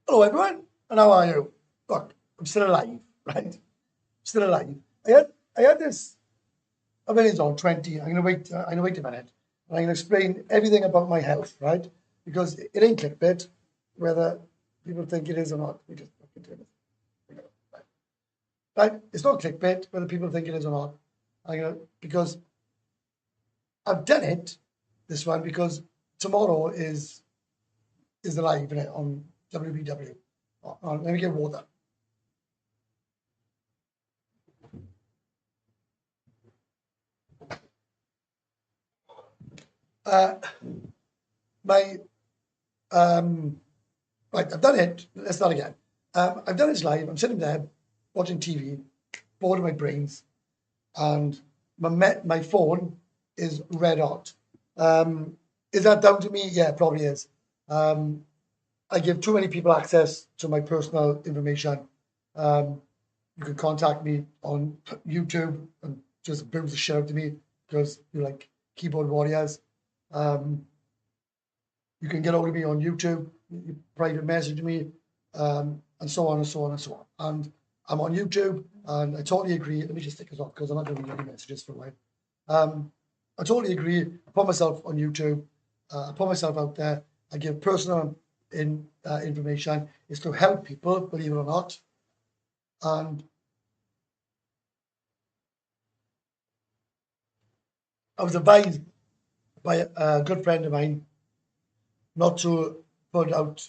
Hello everyone, and how are you? Look, I'm still alive, right? Still alive. I had this. I've been on 20. I'm gonna wait a minute, and I'm gonna explain everything about my health, right? Because it ain't clickbait, whether people think it is or not. We just fucking do it. Right? It's not clickbait, whether people think it is or not. Because I've done it, this one, because tomorrow is the live, innit, on WBW. Let me get water. My Right, I've done it. Let's start again. I've done this live. I'm sitting there watching TV, bored of my brains, and my phone is red hot. Is that down to me? Yeah, it probably is. I give too many people access to my personal information. You can contact me on YouTube and just boom the shit out to me because you're like keyboard warriors. You can get hold of me on YouTube, you private message me, and so on and so on and so on. And I'm on YouTube, and I totally agree. Let me just take this off because I'm not going to read any messages for a while. I totally agree. I put myself on YouTube. I put myself out there. I give personal information. It's to help people, believe it or not. And I was advised by a good friend of mine not to put out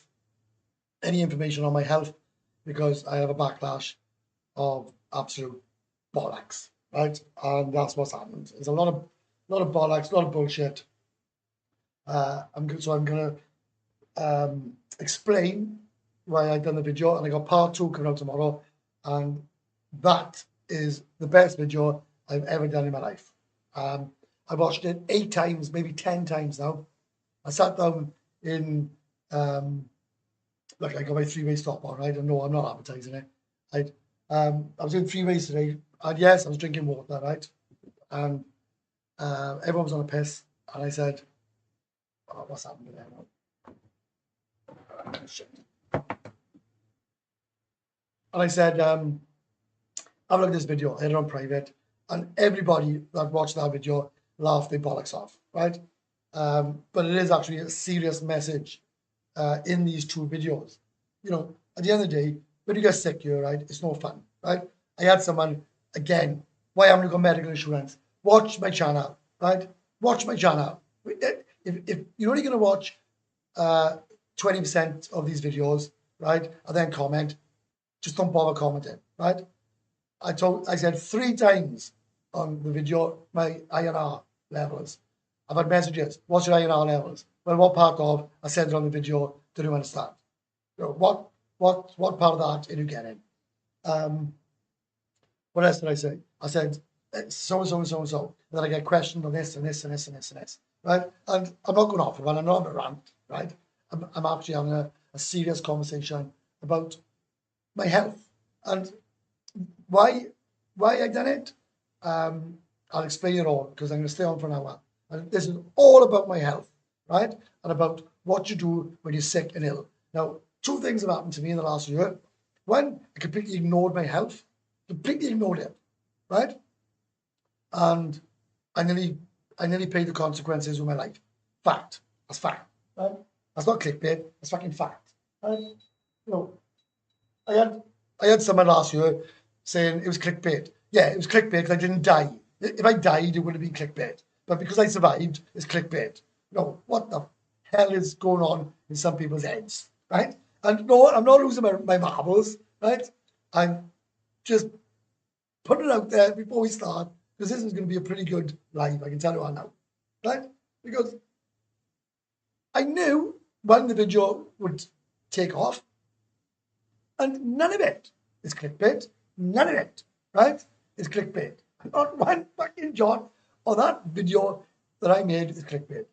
any information on my health because I have a backlash of absolute bollocks, right? And that's what's happened. There's a lot of bollocks, a lot of bullshit. I'm gonna explain why I've done the video, and I got part 2 coming out tomorrow, and that is the best video I've ever done in my life. I watched it 8 times, maybe 10 times now. I sat down in look, I got my 3-way stop on, right? And no, I'm not advertising it. Right? I was doing 3 ways today, and yes, I was drinking water, right? And everyone was on a piss, and I said, oh, what's happening there? Oh, shit. And I said, have a look at this video. I had it on private, and everybody that watched that video laughed their bollocks off, right? But it is actually a serious message in these 2 videos. You know, at the end of the day, when you get sick here, right, it's no fun, right? I had someone, again, why haven't you got medical insurance? Watch my channel, right? Watch my channel. If you're only going to watch 20% of these videos, right, and then comment, just don't bother commenting, right? I said 3 times on the video my INR levels. I've had messages, what's your INR levels? Well, what part of? I said it on the video, did you understand? You know, what part of that are you getting? What else did I say? I said so and so and so and so. And then I get questioned on this and this and this and this and this, right? And I'm not going off on one. I'm not on a rant, right? I'm actually having a serious conversation about my health and why I done it. I'll explain it all because I'm going to stay on for an hour. And this is all about my health, right? And about what you do when you're sick and ill. Now, 2 things have happened to me in the last year. One, I completely ignored my health, completely ignored it, right? And I nearly paid the consequences with my life. Fact. That's fact. Right? That's not clickbait. That's fucking fact. Right? You know, I had someone last year saying it was clickbait. Yeah, it was clickbait because I didn't die. If I died, it would have been clickbait. But because I survived, it's clickbait. No, what the hell is going on in some people's heads, right? And no, I'm not losing my marbles, right? I'm just putting it out there before we start because this is going to be a pretty good live. I can tell you all now, right? Because I knew when the video would take off, and none of it is clickbait. None of it, right? Is clickbait. Not one fucking jot of that video that I made is clickbait.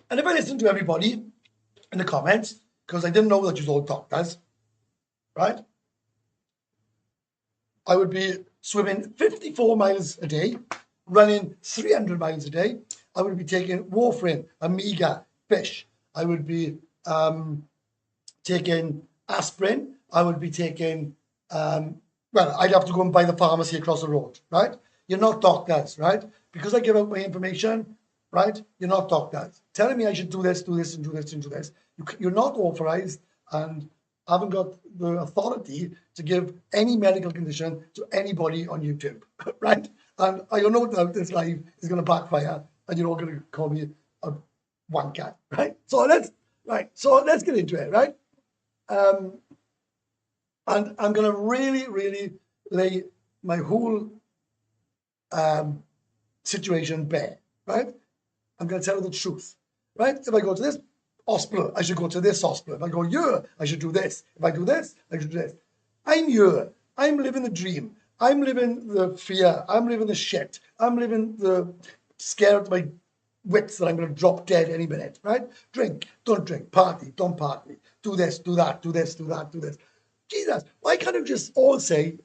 And if I listen to everybody in the comments, because I didn't know that you all doctors, right? I would be swimming 54 miles a day, running 300 miles a day. I would be taking warfarin, omega, fish. I would be taking aspirin. I would be taking, well, I'd have to go and buy the pharmacy across the road, right? You're not doctors, right? Because I give out my information, right? You're not doctors. Telling me I should do this, do this, and do this, and do this. You're not authorized and haven't got the authority to give any medical condition to anybody on YouTube, right? And I don't know doubt this live is going to backfire and you're all going to call me a wanker, right? So let's get into it, right? And I'm going to really, really lay my whole situation bare, right? I'm going to tell you the truth, right? If I go to this hospital, I should go to this hospital. If I go here, I should do this. If I do this, I should do this. I'm here. I'm living the dream. I'm living the fear. I'm living the shit. I'm living the scared of my wits that I'm going to drop dead any minute, right? Drink, don't drink, party, don't party, do this, do that, do this, do that, do this. Jesus, why can't you just all say,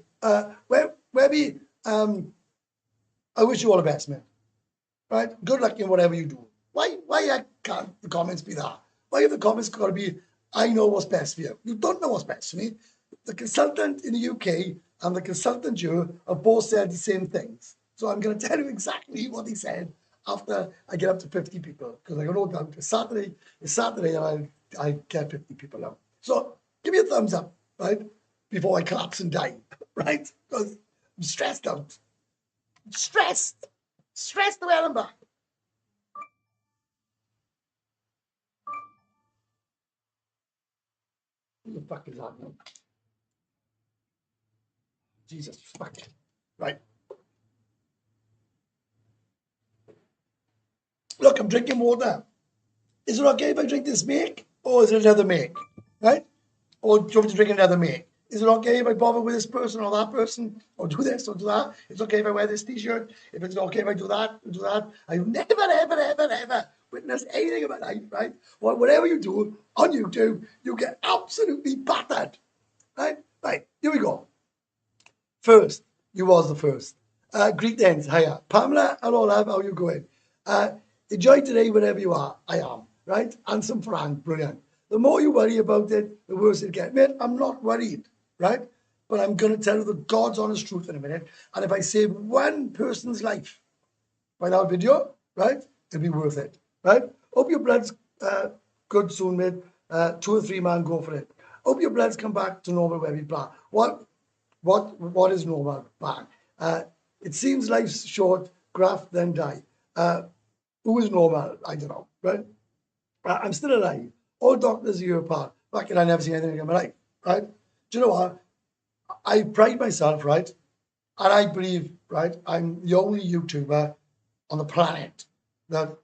Webby, I wish you all the best, man, right? Good luck in whatever you do. Why can't the comments be that? Why have the comments got to be, I know what's best for you? You don't know what's best for me. The consultant in the UK and the consultant here have both said the same things. So I'm going to tell you exactly what he said after I get up to 50 people, because I got no doubt it's Saturday and I get 50 people out. So give me a thumbs up, right? Before I collapse and die, right? Because I'm stressed out. Stressed the hell and back. Who the fuck is that, man? Jesus fuck. Right. Look, I'm drinking water. Is it okay if I drink this make? Or is it another make? Right? Or do you want me to drink another make? Is it okay if I bother with this person or that person? Or do this or do that? It's okay if I wear this t-shirt? If it's okay if I do that, do that? I've never, ever, ever, ever witnessed anything of my life, right? Well, whatever you do on YouTube, you get absolutely battered. Right? Right, here we go. First, you was the first. Greetings, hiya. Pamela, hello love, how you going? Enjoy today wherever you are. I am, right? Handsome Frank, brilliant. The more you worry about it, the worse it gets. Mate, I'm not worried, right? But I'm going to tell you the God's honest truth in a minute. And if I save one person's life by that video, right, it'll be worth it, right? Hope your blood's good soon, mate. 2 or 3 man, go for it. Hope your blood's come back to normal where we plan. What is normal? Bang. It seems life's short, graft, then die. Who is normal? I don't know, right? I'm still alive. All doctors a year apart. Back and I never seen anything in my life, right? Do you know what? I pride myself, right? And I believe, right, I'm the only YouTuber on the planet that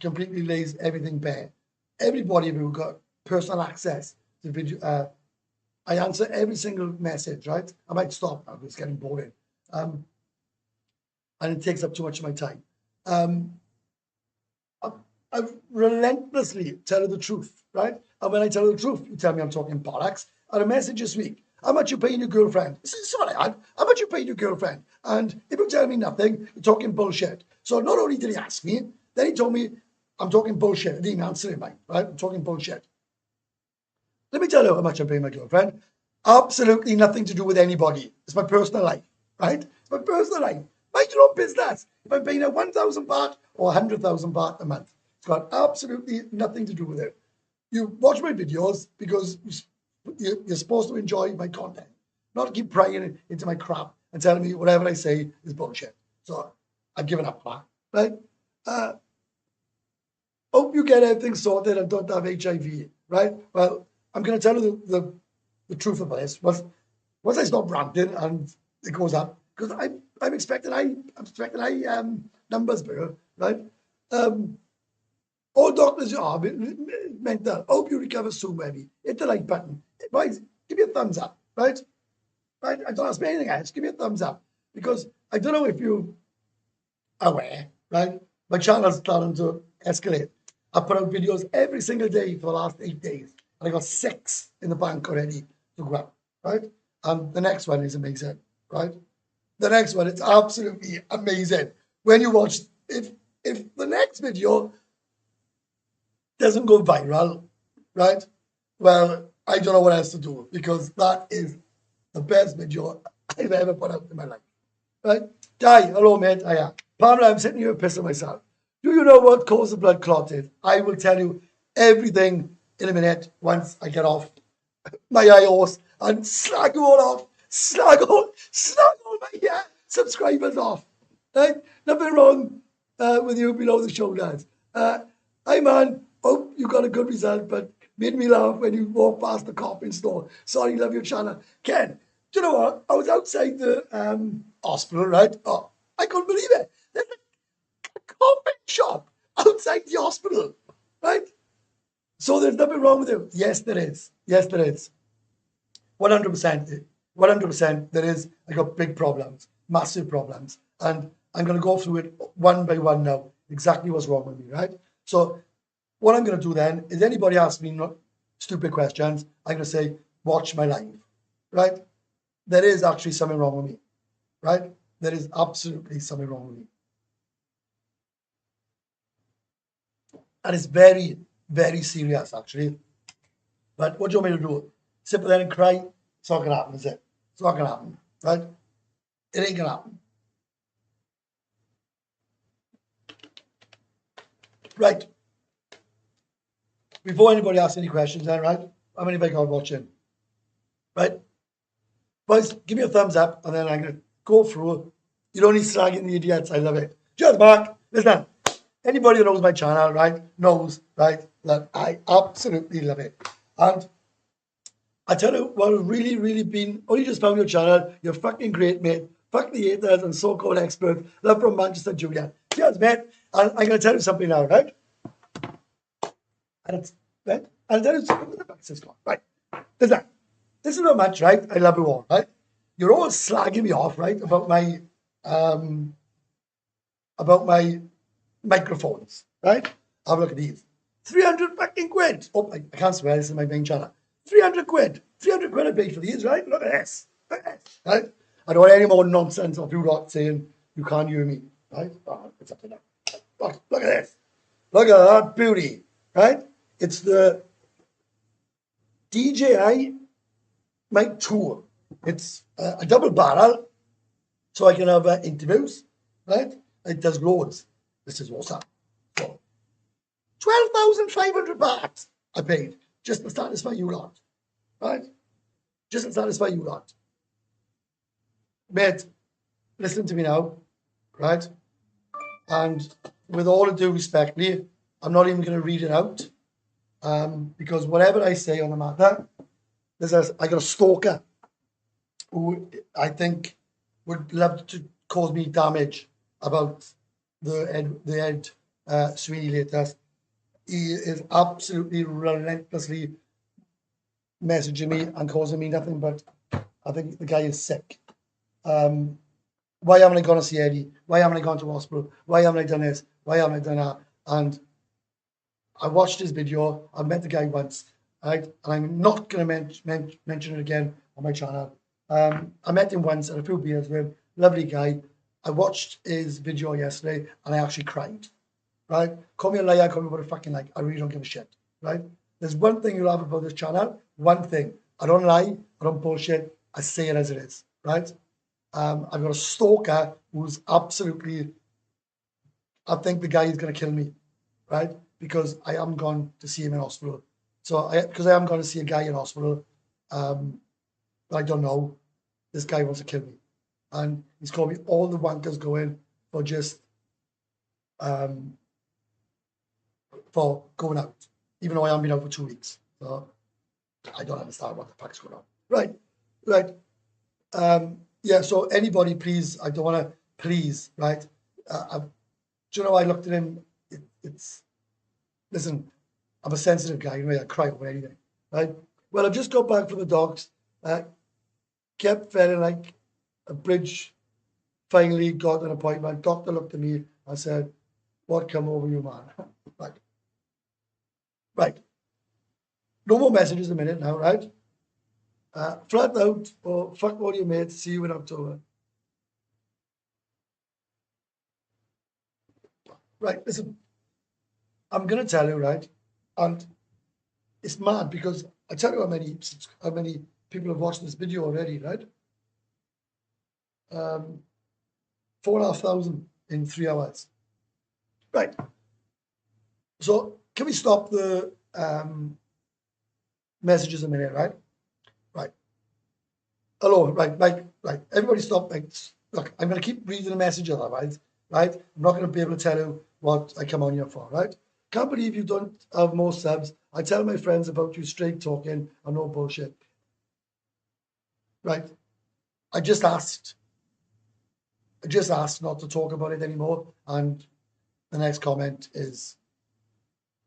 completely lays everything bare. Everybody who got personal access to video, I answer every single message, right? I might stop now, it's getting boring. And it takes up too much of my time. I relentlessly tell you the truth, right? And when I tell you the truth, you tell me I'm talking bollocks. I had a message this week. How much you paying your girlfriend? This is what I had. How much you paying your girlfriend? And if you tell me nothing, you're talking bullshit. So not only did he ask me, then he told me I'm talking bullshit. I didn't even answer him, right? I'm talking bullshit. Let me tell you how much I'm paying my girlfriend. Absolutely nothing to do with anybody. It's my personal life, right? It's my personal life. Mind your own business. If I'm paying her 1,000 baht or 100,000 baht a month, it's got absolutely nothing to do with it. You watch my videos because you're supposed to enjoy my content, not keep prying into my crap and telling me whatever I say is bullshit. So I've given up on that, right? Hope you get everything sorted and don't have HIV, right? Well, I'm going to tell you the truth about this. Once I stop ranting and it goes up, because I'm expecting high numbers, bro, right? All doctors are mental. Hope you recover soon, baby. Hit the like button. Right? Give me a thumbs up, right? Right? I don't ask me anything else. Give me a thumbs up. Because I don't know if you're aware, right? My channel's starting to escalate. I put out videos every single day for the last 8 days. And I got 6 in the bank already to go up, right? And the next one is amazing, right? The next one, it's absolutely amazing. When you watch, if the next video doesn't go viral, right? Well, I don't know what else to do because that is the best video I've ever put out in my life, right? Di, hello, mate. Hiya. Pamela, I'm sitting here pissing myself. Do you know what causes blood clot is? I will tell you everything in a minute once I get off my iOS and slag all off, slag all my subscribers off. Right? Nothing wrong with you below the shoulders. Hi man, hope you got a good result, but made me laugh when you walked past the coffin store. Sorry, love your channel. Ken, do you know what? I was outside the hospital, right? Oh, I couldn't believe it. There's a coffin shop outside the hospital, right? So there's nothing wrong with it. Yes, there is. Yes, there is. 100%. 100%. There is. I got big problems, massive problems. And I'm going to go through it one by one now, exactly what's wrong with me, right? So what I'm going to do then is anybody asks me stupid questions, I'm going to say, watch my live, right? There is actually something wrong with me, right? There is absolutely something wrong with me. And it's very, very serious, actually. But what do you want me to do? Sit there and cry? It's not going to happen, is it? It's not going to happen, right? It ain't going to happen. Right. Before anybody asks any questions, then, right? How many have I got watching? Right? Boys, give me a thumbs up, and then I'm going to go through. You don't need slagging the idiots. I love it. Cheers, Mark. Listen, anybody that knows my channel, right, knows, right, that I absolutely love it. And I tell you what, really, really been, only just found your channel. You're fucking great, mate. Fuck the haters and so-called experts. Love from Manchester, Julia. Cheers, mate. And I'm going to tell you something now, right? And it's, right? And then it's, right. Listen, this is not much, right? I love you all, right? You're all slagging me off, right, about my microphones, right? Have a look at these. 300 fucking quid. Oh, I can't swear, this is my main channel. 300 quid. 300 quid I paid for these, right? Look at this. Look at this, right? I don't want any more nonsense of you lot saying you can't hear me, right? Oh, it's up to now. Look at this. Look at that beauty, right? It's the DJI Mic 2. It's a double barrel, so I can have interviews, right? It does loads. This is awesome. So, 12,500 baht I paid just to satisfy you lot, right? Just to satisfy you lot. Mate, listen to me now, right? And with all due respect, I'm not even going to read it out because whatever I say on the matter, I got a stalker who I think would love to cause me damage about the Ed Sweeney latest. He is absolutely relentlessly messaging me and causing me nothing but, I think the guy is sick. Why haven't I gone to see Eddie? Why haven't I gone to hospital? Why haven't I done this? Why haven't I done that? And I watched his video. I met the guy once, right? And I'm not going to mention it again on my channel. I met him once at a few beers with him. Lovely guy. I watched his video yesterday and I actually cried, right? Call me a liar, call me what a fucking like. I really don't give a shit, right? There's one thing you love about this channel. One thing. I don't lie. I don't bullshit. I say it as it is, right? I've got a stalker who's absolutely, I think the guy is going to kill me, right? Because I am gone to see him in hospital. So because I am going to see a guy in hospital, I don't know, this guy wants to kill me. And he's called me all the wankers going for just, for going out, even though I haven't been out for 2 weeks. So I don't understand what the fuck's going on. Right. Yeah, so anybody, please, I don't want to, please, right? Do you know, I looked at him, listen, I'm a sensitive guy, you know, I cry over anything, right? Well, I just got back from the docs, kept feeling like a bridge, finally got an appointment. Doctor looked at me and said, what come over you, man? Right. No more messages a minute now, right? Flat out, or fuck all your mates, see you in October. Right, listen, I'm going to tell you, right? And it's mad because I tell you how many people have watched this video already, right? 4,500 in 3 hours. Right. So can we stop the messages a minute, right? Right. Hello, right. Everybody stop. Look, I'm going to keep reading the message otherwise, right? I'm not going to be able to tell you what I come on here for, right? Can't believe you don't have more subs. I tell my friends about you straight talking and no bullshit. Right. I just asked not to talk about it anymore. And the next comment is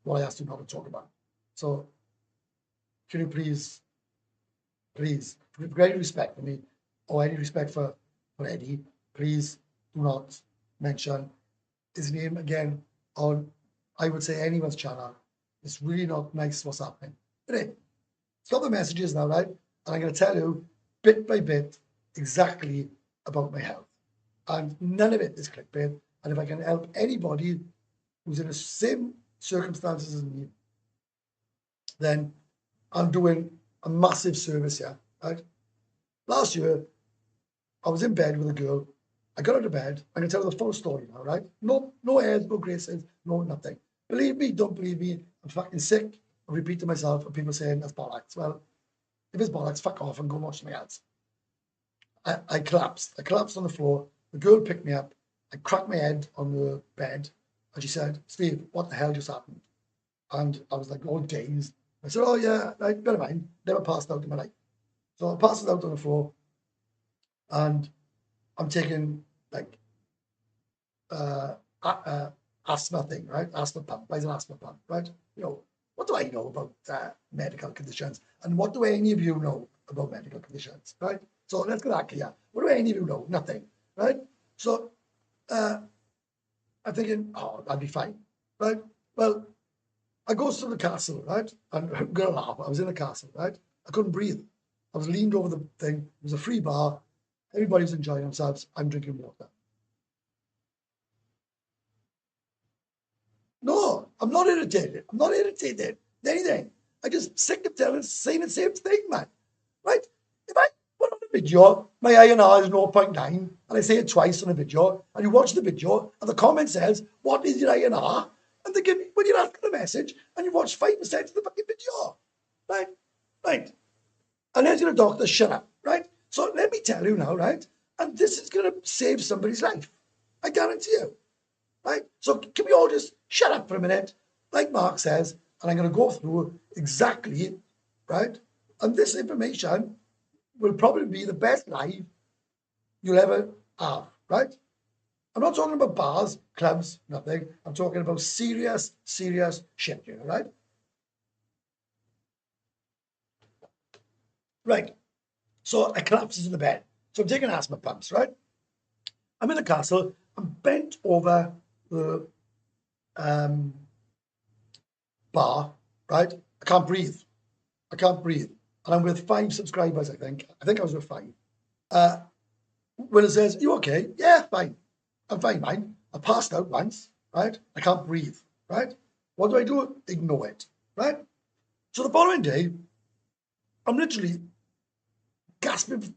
what I asked you not to talk about. So can you please, with great respect for me or any respect for Eddie, please do not mention his name again on, I would say, anyone's channel. It's really not nice what's happening. Anyway, stop the messages now, right? And I'm going to tell you bit by bit exactly about my health. And none of it is clickbait. And if I can help anybody who's in the same circumstances as me, then I'm doing a massive service here, right? Last year, I was in bed with a girl. I got out of bed. I'm going to tell you the full story now, right? No airs, no graces, no nothing. Believe me, don't believe me. I'm fucking sick of repeating myself and people saying that's bollocks. Well, if it's bollocks, fuck off and go watch my ads. I collapsed. I collapsed on the floor. The girl picked me up. I cracked my head on the bed. And she said, Steve, what the hell just happened? And I was like all dazed. I said, oh yeah, right, never mind. Never passed out in my life. So I passed out on the floor. And I'm taking like asthma thing, right? Asthma pump. Buys an asthma pump, right? You know, what do I know about medical conditions? And what do any of you know about medical conditions, right? So let's get that clear. What do any of you know? Nothing, right? So I'm thinking, oh, that'd be fine, right? Well, I goes to the castle, right? And I'm gonna laugh. I was in the castle, right? I couldn't breathe. I was leaned over the thing. It was a free bar. Everybody was enjoying themselves. I'm drinking water. No, I'm not irritated. I'm not irritated. Anything. I just sick of saying the same thing, man. Right? If I put on a video, my INR is 0.9, and I say it twice on a video, and you watch the video, and the comment says, what is your INR? And they give me, when you're asking a message, and you watch 5% of the fucking video. Right? Right. And then you're a doctor, shut up. Right? So let me tell you now, right? And this is going to save somebody's life. I guarantee you. Right? So can we all just shut up for a minute, like Mark says, and I'm going to go through exactly, right? And this information will probably be the best live you'll ever have, right? I'm not talking about bars, clubs, nothing. I'm talking about serious shit here, right? Right. So I collapses in the bed. So I'm taking asthma pumps, right? I'm in the castle. I'm bent over the bar, right? I can't breathe. And I'm with 5 subscribers, I think. I think I was with 5. When it says, you okay? Yeah, fine. I'm fine, man. I passed out once, right? I can't breathe, right? What do? Ignore it, right? So the following day, I'm literally gasping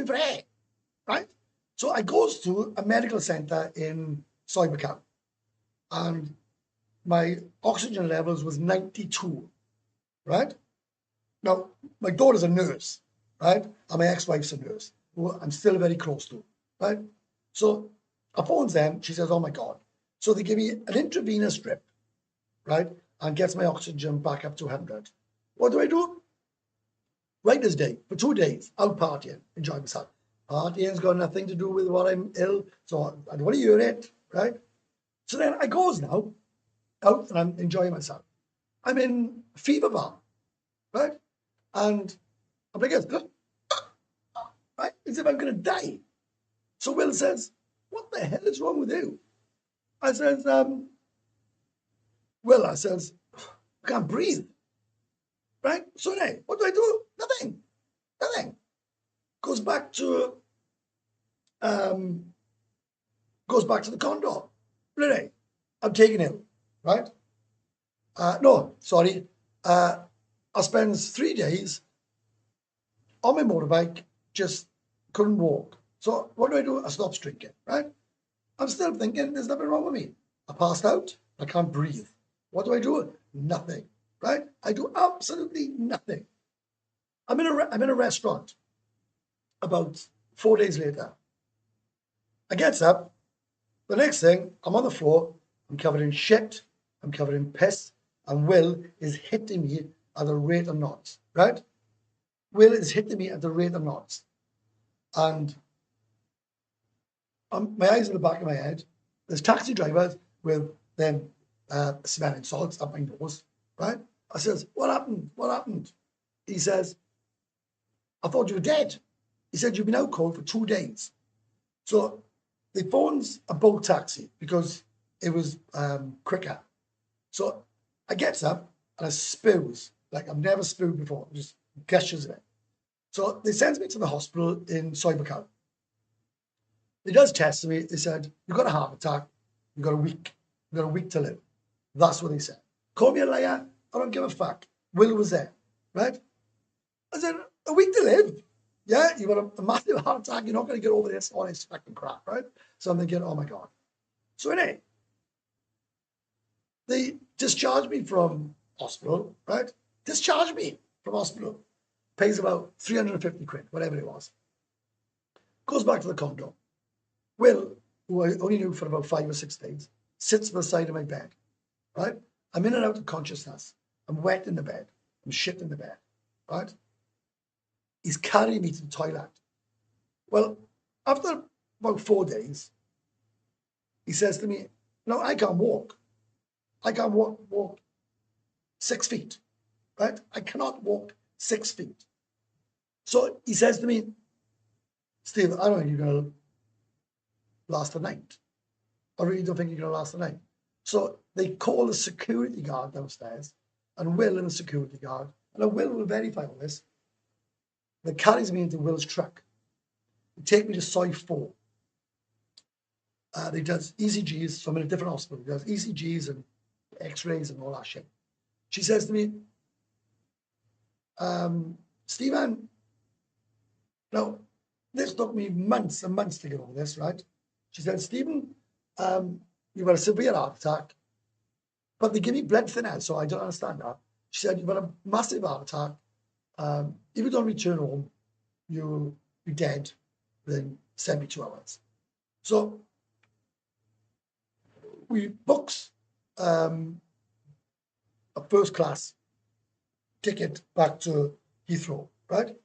for air, right? So I goes to a medical centre in Soybecan, and my oxygen levels was 92, right? Now, my daughter's a nurse, right? And my ex-wife's a nurse, who I'm still very close to, right? So I phones them. She says, oh my God. So they give me an intravenous drip, right? And gets my oxygen back up to 100. What do? Right this day, for 2 days, out partying, enjoying myself. Partying's got nothing to do with what I'm ill, so I don't want to hear it, right? So then I goes now, out and I'm enjoying myself. I'm in fever bar, right? And I'm like, right? As if I'm going to die. So Will says, what the hell is wrong with you? I says, Will, I says, I can't breathe. Right? So then, what do? Nothing. Goes back to the condo. Really? I'm taking it, right? No, sorry. I spent 3 days on my motorbike, just couldn't walk. So what do? I stopped drinking, right? I'm still thinking there's nothing wrong with me. I passed out. I can't breathe. What do? Nothing, right? I do absolutely nothing. I'm in a restaurant. About 4 days later, I get up. The next thing, I'm on the floor. I'm covered in shit. I'm covered in piss. And Will is hitting me at the rate of knots, right? Will is hitting me at the rate of knots. And my eyes in the back of my head. There's taxi drivers with them smelling salts up my nose, right? I says, what happened? What happened? He says, I thought you were dead. He said, you've been out cold for 2 days. So they phones a boat taxi because it was quicker. So I gets up and I spews like I've never spewed before, just gushes of it. So they sends me to the hospital in Soibakal. They does test me. They said, you've got a heart attack. You've got a week. You've got a week to live. That's what they said. Call me a liar. I don't give a fuck. Will was there, right? I said, a week to live. Yeah, you've got a massive heart attack. You're not going to get over this, all this fucking crap, right? So I'm thinking, oh my God. So anyway, they discharged me from hospital, right? Discharged me from hospital. Pays about 350 quid, whatever it was. Goes back to the condo. Will, who I only knew for about 5 or 6 days, sits by the side of my bed, right? I'm in and out of consciousness. I'm wet in the bed. I'm shit in the bed, right? He's carrying me to the toilet. Well, after about 4 days, he says to me, no, I can't walk. I can't walk 6 feet, right? I cannot walk 6 feet. So he says to me, Steve, I don't think you're going to last the night. I really don't think you're going to last the night. So they call the security guard downstairs, and Will and the security guard, and Will will verify all this, that carries me into Will's truck. They take me to Soy 4. They does ECGs, so I'm in a different hospital. He does ECGs and X-rays and all that shit. She says to me, Stephen, now, this took me months and months to get over this, right? She said, Stephen, you've got a severe heart attack, but they give me blood thinners, so I don't understand that. She said, you've got a massive heart attack. If you don't return home, you'll be dead within 72 hours. So we booked a first class ticket back to Heathrow, right?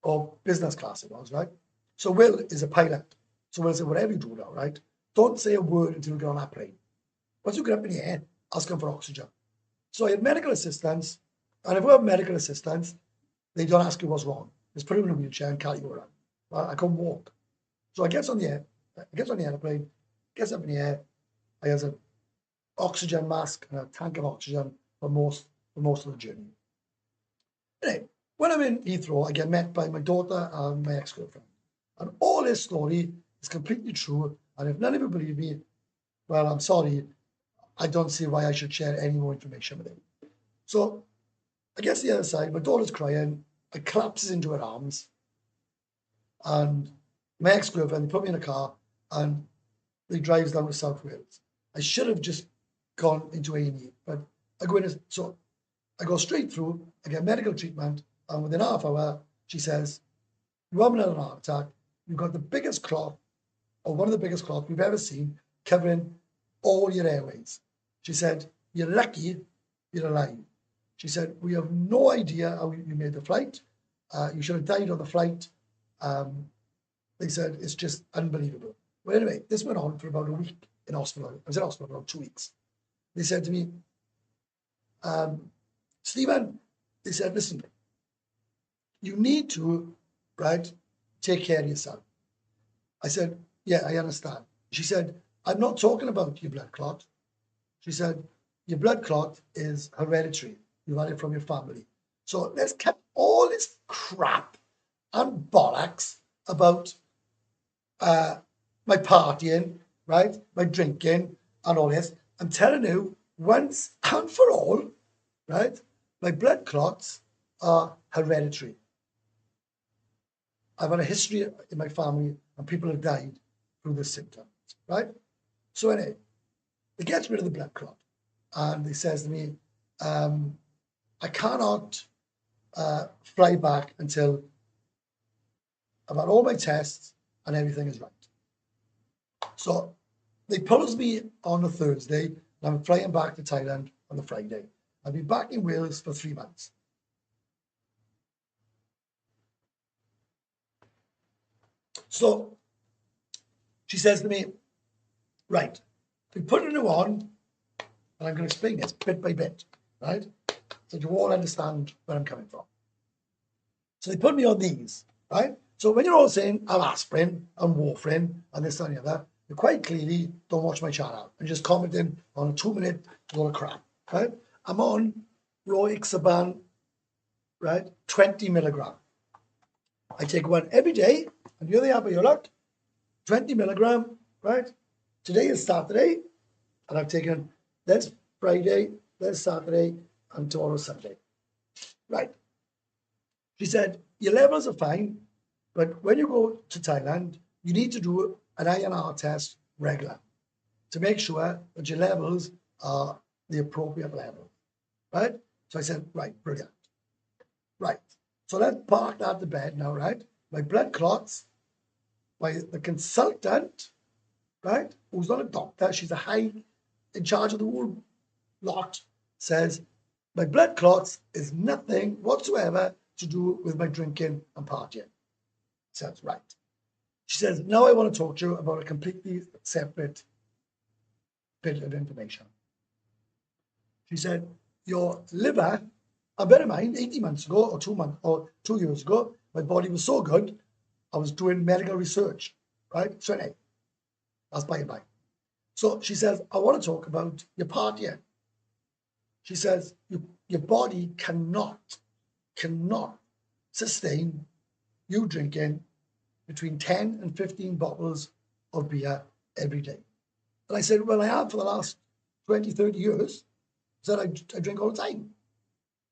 Or business class it was, right? So Will is a pilot. So Will said, whatever you do now, right? Don't say a word until you get on that plane. Once you get up in the air, ask him for oxygen. So I had medical assistance, and if we have medical assistance, they don't ask you what's wrong. Just put him in a wheelchair and carry you around. Well, I couldn't walk. So I gets on the airplane, gets up in the air. I has an oxygen mask and a tank of oxygen for most of the journey. Anyway, when I'm in Heathrow, I get met by my daughter and my ex-girlfriend. And all this story is completely true. And if none of you believe me, well, I'm sorry. I don't see why I should share any more information with him. So I get to the other side. My daughter's crying. I collapses into her arms. And my ex-girlfriend, they put me in a car and they drives down to South Wales. I should have just gone into A&E, but I go in. So I go straight through. I get medical treatment. And within half hour, she says, you have another heart attack. You've got the biggest clot, or one of the biggest clots we've ever seen, covering all your airways. She said, you're lucky you're alive. She said, we have no idea how you made the flight. You should have died on the flight. They said, it's just unbelievable. Well, anyway, this went on for about a week in hospital. I was in hospital for about 2 weeks. They said to me, Stephen, they said, listen, you need to, right, take care of yourself. I said, yeah, I understand. She said, I'm not talking about your blood clot. She said, your blood clot is hereditary. You've had it from your family. So let's cut all this crap and bollocks about my partying, right, my drinking and all this. I'm telling you once and for all, right, my blood clots are hereditary. I've had a history in my family and people have died through this symptom, right? So anyway, it gets rid of the blood clot and he says to me, I cannot fly back until I've had all my tests and everything is right. So they pulls me on a Thursday and I'm flying back to Thailand on the Friday. I'll be back in Wales for 3 months. So she says to me, right, we put it on, and I'm going to explain this bit by bit, right? So you all understand where I'm coming from. So they put me on these, right? So when you're all saying I'm aspirin, I'm warfarin, and this and the other, you quite clearly don't watch my channel and just commenting on a 2-minute load of crap, right? I'm on Roixaban, right? 20 milligram. I take one every day, and here they are by your luck, 20 milligram, right? Today is Saturday, and I've taken this Friday, this Saturday, and tomorrow Sunday. Right. She said, your levels are fine, but when you go to Thailand, you need to do an INR test regular to make sure that your levels are the appropriate level. Right? So I said, right, brilliant. Right. So let's park that to bed now, right? My blood clots, by the consultant, right, who's not a doctor, she's a high in charge of the whole lot, says my blood clots is nothing whatsoever to do with my drinking and partying. Says, right. She says, now I want to talk to you about a completely separate bit of information. She said, your liver, and bear in mind, 18 months ago or 2 years ago, my body was so good, I was doing medical research, right? So anyway, that's by and by. So she says, I want to talk about your partying. She says, your body cannot sustain you drinking between 10 and 15 bottles of beer every day. And I said, well, I have for the last 20, 30 years. I said, I drink all the time.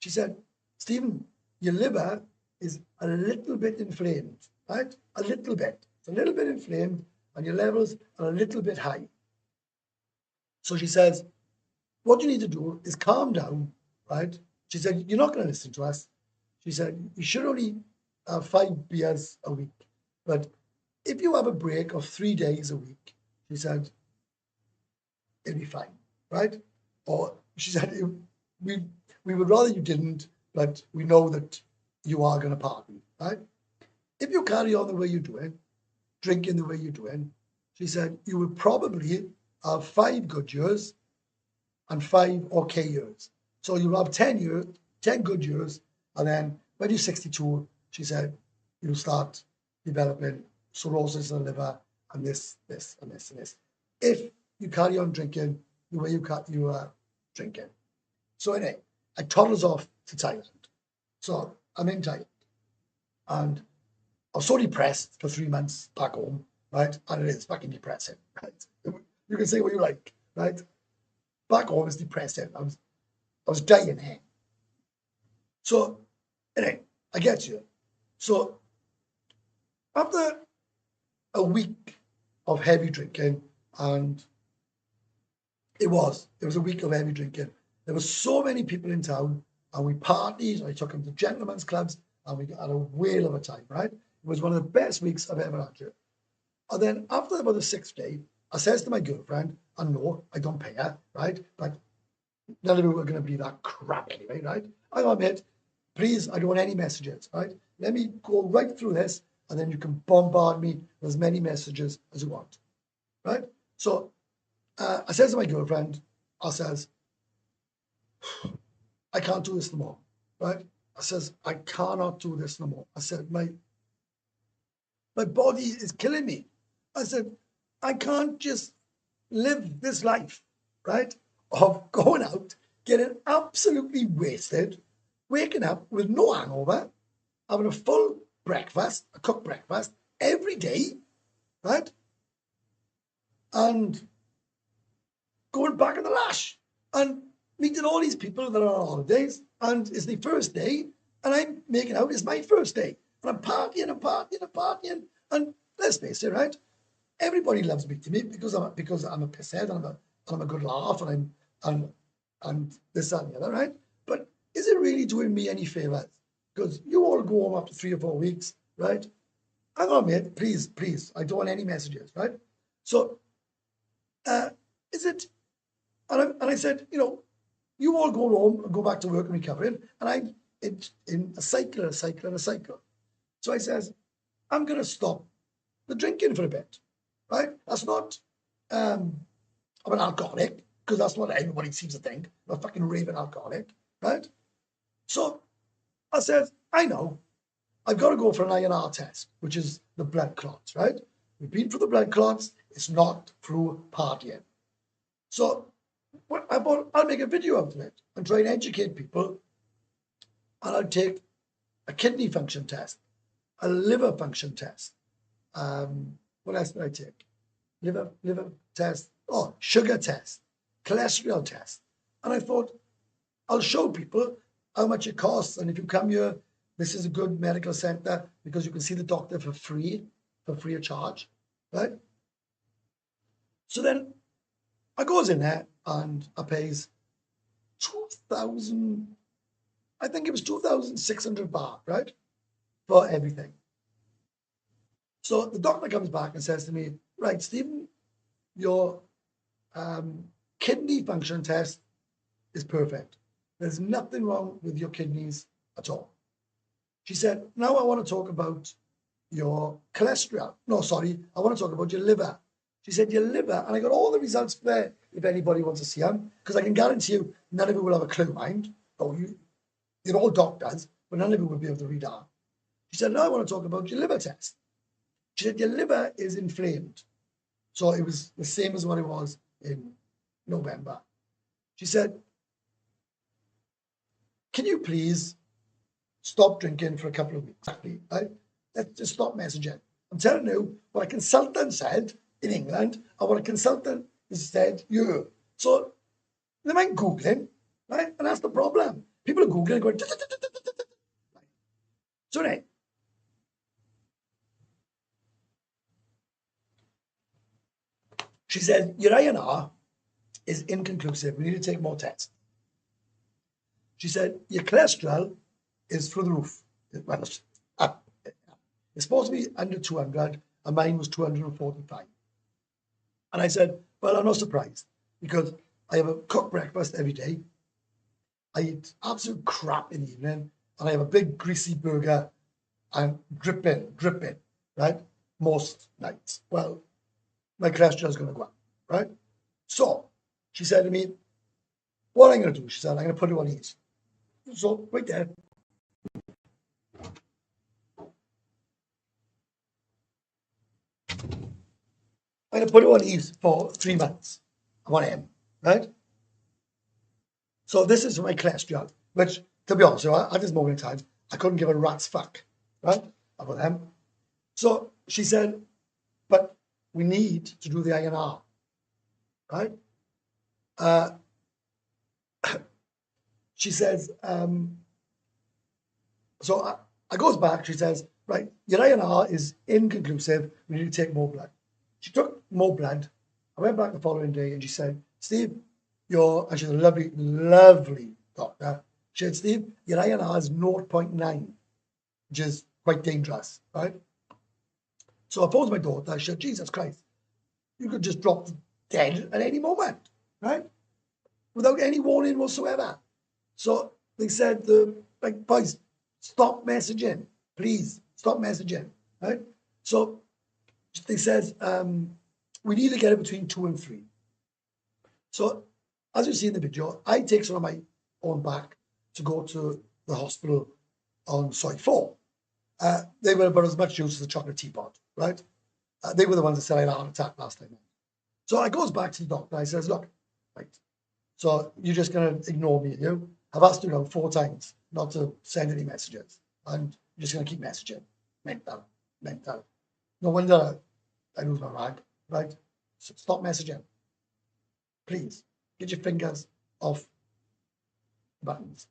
She said, Stephen, your liver is a little bit inflamed, right? A little bit. It's a little bit inflamed and your levels are a little bit high. So she says, what you need to do is calm down, right? She said, you're not going to listen to us. She said, you should only have 5 beers a week. But if you have a break of 3 days a week, she said, it'll be fine, right? Or she said, we would rather you didn't, but we know that you are going to party, right? If you carry on the way you're doing, drinking the way you're doing, she said, you will probably have 5 good years and 5 okay years. So you'll have 10 years, 10 good years, and then when you're 62, she said, you'll start developing cirrhosis of the liver and this, and this, and this. If you carry on drinking the way you are drinking. So anyway, I toddles off to Thailand. So I'm in Thailand. And I was so depressed for 3 months back home, right? And it is fucking depressing, right? You can say what you like, right? Back home is depressing. I was dying here. So anyway, I get you. So after a week of heavy drinking, and it was a week of heavy drinking. There were so many people in town, and we partied. I took them to gentlemen's clubs, and we had a whale of a time, right? It was one of the best weeks I've ever had here. And then after about the 6th day, I says to my girlfriend, and no, I don't pay her, right? But none of you are going to be that crap anyway, right? I go, mate, please, I don't want any messages, right? Let me go right through this, and then you can bombard me with as many messages as you want, right? So I says to my girlfriend, I says, I can't do this no more, right? I says, I cannot do this no more. I said, my body is killing me. I said, I can't just live this life, right, of going out, getting absolutely wasted, waking up with no hangover, having a full breakfast, a cooked breakfast every day, right, and going back in the lash. and meeting all these people that are on holidays, and it's the first day, and I'm making out it's my first day, and I'm partying and partying and partying, and let's face it, right? Everybody loves meeting me because I'm a pisshead and I'm a good laugh and this that, and the other, right? But is it really doing me any favors? Because you all go home after 3 or 4 weeks, right? Hang on, mate, please, I don't want any messages, right? So, is it? And I said, you all go home and go back to work and recovering, and I'm in a cycle. So I says, I'm going to stop the drinking for a bit, right? That's not, I'm an alcoholic, because that's what everybody seems to think. I'm a fucking raving alcoholic, right? So I said, I know, I've got to go for an INR test, which is the blood clots, right? We've been through the blood clots, it's not through partying. So I thought I'll make a video out of it and try and educate people, and I'll take a kidney function test, a liver function test. What else did I take? Liver test, sugar test, cholesterol test. And I thought, I'll show people how much it costs. And if you come here, this is a good medical center because you can see the doctor for free of charge, right? So then I goes in there and I pays 2,000, I think it was 2,600 baht, right? For everything. So the doctor comes back and says to me, right, Stephen, your kidney function test is perfect. There's nothing wrong with your kidneys at all. She said, now I want to talk about your cholesterol. No, sorry, I want to talk about your liver. She said, your liver, and I got all the results there if anybody wants to see them, because I can guarantee you none of you will have a clue, mind. You're all doctors, but none of you will be able to read out. She said, now I want to talk about your liver test. She said, your liver is inflamed. So it was the same as what it was in November. She said, can you please stop drinking for a couple of weeks? Right? Let's just stop messaging. I'm telling you what a consultant said in England and what a consultant has said here. So they mind Googling, right? And that's the problem. People are Googling going, so anyway, she said, your INR is inconclusive. We need to take more tests. She said, your cholesterol is through the roof. Well, it's up. It's supposed to be under 200, and mine was 245. And I said, well, I'm not surprised, because I have a cooked breakfast every day. I eat absolute crap in the evening, and I have a big greasy burger and dripping, right? Most nights. Well, my cholesterol is going to go up, right? So she said to me, what I'm going to do, she said, I'm going to put you on ease. So right there. I'm going to put it on ease for 3 months. 1M, right? So this is my cholesterol, which, to be honest, at this moment in time, I couldn't give a rat's fuck, right, about them. So she said, but we need to do the INR, right? She says, so I goes back, she says, right, your INR is inconclusive, we need to take more blood. She took more blood. I went back the following day and she said, Steve, and she's a lovely, lovely doctor. She said, Steve, your INR is 0.9, which is quite dangerous, right? So I phoned my daughter. She said, Jesus Christ, you could just drop dead at any moment, right? Without any warning whatsoever. So they said, boys, stop messaging, please, stop messaging, right? So they said, we need to get it between 2 and 3. So as you see in the video, I take some of my own back to go to the hospital on site 4. They were about as much use as a chocolate teapot, right? They were the ones that said I had a heart attack last time. So I goes back to the doctor. I says, look, right, so you're just going to ignore me, you? I've asked you 4 times not to send any messages, and you're just going to keep messaging. Mental. No wonder I lose my rag, right? So stop messaging. Please, get your fingers of buttons.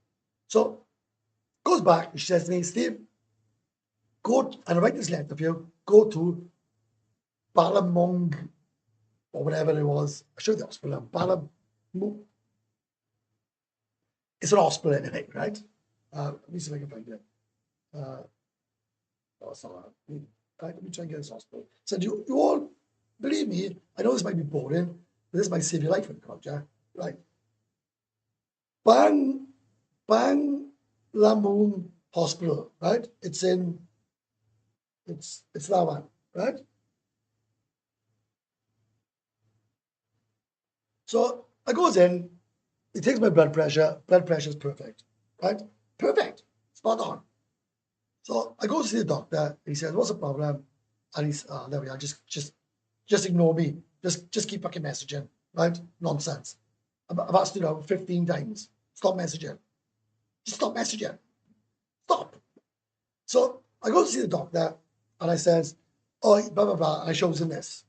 So goes back, she says to me, Steve, and I write this letter for you, go to Balamong, or whatever it was. I showed the hospital, Balamong. It's an hospital anyway, right? Let me see if I can find it. Oh, it's not that. Right, let me try and get this hospital. So do you all believe me? I know this might be boring, but this might save your life in the yeah? Right. Bang Lamoon Hospital, right? It's that one, right? So I goes in, he takes my blood pressure is perfect, right? Perfect, spot on. So I go to see the doctor, he says, what's the problem? And he's, there we are, just ignore me. Just keep fucking messaging, right? Nonsense. I've asked you now 15 times. Stop messaging. Just stop messaging. Stop. So I go to see the doctor and I says, oh, blah, blah, blah. And I shows him this.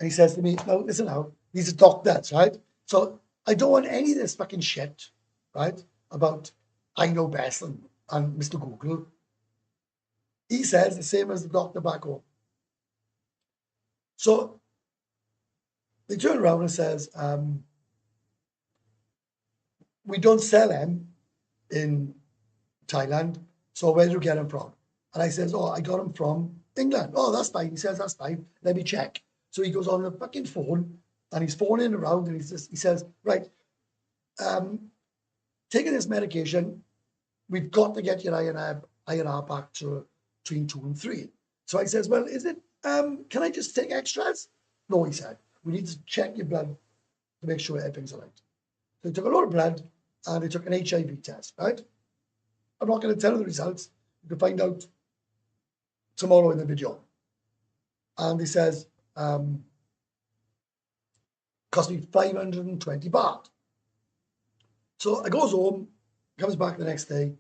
And he says to me, no, listen now, these are doctors, right? So I don't want any of this fucking shit, right? About I know best and Mr. Google. He says the same as the doctor back home. So they turn around and says, we don't sell them in Thailand, so where do you get them from? And I says, oh, I got them from England. Oh, that's fine. He says, that's fine. Let me check. So he goes on the fucking phone and he's phoning around and he says, right, taking this medication, we've got to get your INR back to between 2 and 3. So I says, well, is it, can I just take extras? No, he said, we need to check your blood to make sure everything's all right. So he took a lot of blood and he took an HIV test, right? I'm not going to tell you the results. You can find out tomorrow in the video. And he says, cost me 520 baht. So I goes home, comes back the next day.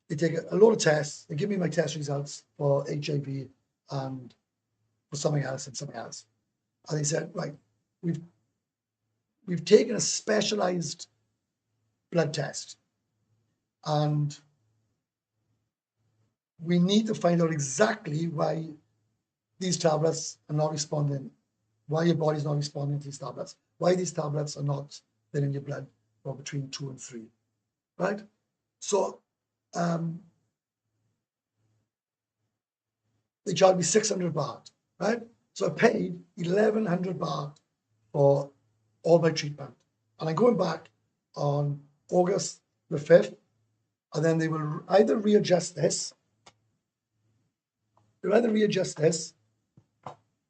They take a lot of tests. They give me my test results for HIV and for something else and something else. And they said, right, we've taken a specialized blood test and we need to find out exactly why these tablets are not responding, why your body's not responding to these tablets, why these tablets are not then in your blood for between 2 and 3, right? So they charged me 600 baht, right? So I paid 1,100 baht for all my treatment. And I'm going back on August the 5th, and then they will either readjust this,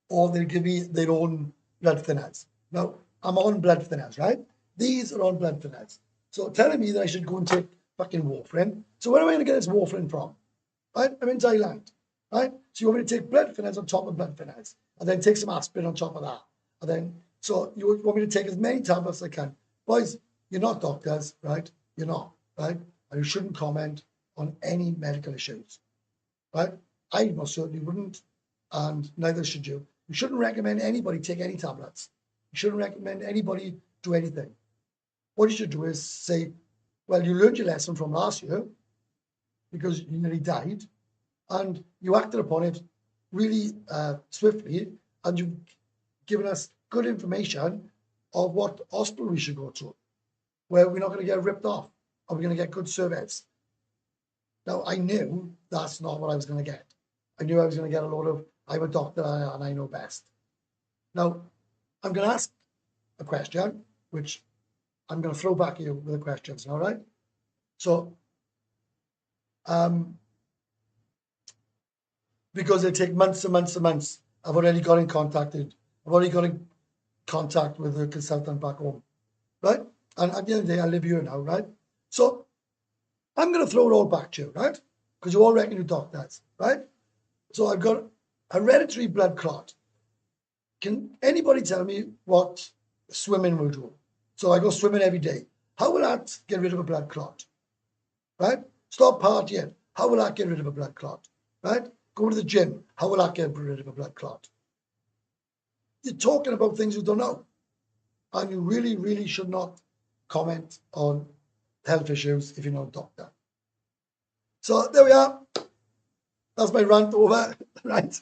or they'll give me their own blood thinners. Now, I'm on blood thinners, right? These are on blood thinners. So telling me that I should go and take fucking warfarin. So where am I going to get this warfarin from? Right? I'm in Thailand, right? So you want me to take blood thinners on top of blood thinners, and then take some aspirin on top of that. And then, so you want me to take as many tablets as I can. Boys, you're not doctors, right? You're not, right? And you shouldn't comment on any medical issues, right? I most certainly wouldn't, and neither should you. You shouldn't recommend anybody take any tablets. You shouldn't recommend anybody do anything. What you should do is say, well, you learned your lesson from last year because you nearly died, and you acted upon it really swiftly, and you've given us good information of what hospital we should go to, where we're not going to get ripped off, and we're going to get good service. Now, I knew that's not what I was going to get. I knew I was going to get a lot of, I'm a doctor and I know best. Now, I'm going to ask a question, which I'm going to throw back at you with the questions, all right? So, because they take months and months and months, I've already got in contact with the consultant back home, right? And at the end of the day, I live here now, right? So, I'm going to throw it all back to you, right? Because you all reckon you're doctors, right? So I've got hereditary blood clot. Can anybody tell me what swimming will do? So I go swimming every day. How will that get rid of a blood clot? Right? Stop partying. How will that get rid of a blood clot? Right? Go to the gym. How will that get rid of a blood clot? You're talking about things you don't know. And you really, really should not comment on health issues if you're not a doctor. So there we are. That's my rant over, right?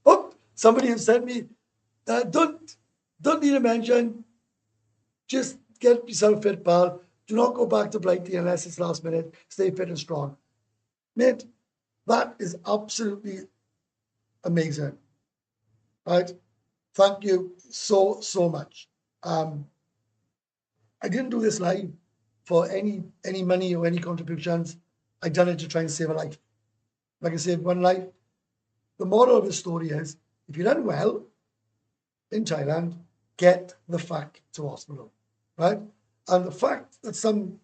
Oh, somebody has sent me, don't need to mention, just get yourself fit, pal. Do not go back to Blighty unless it's last minute. Stay fit and strong. Mate, that is absolutely amazing, right? Thank you so, so much. I didn't do this live for any money or any contributions. I done it to try and save a life. If I can save one life, the moral of the story is, if you're unwell in Thailand, get the fuck to hospital, right? And the fact that some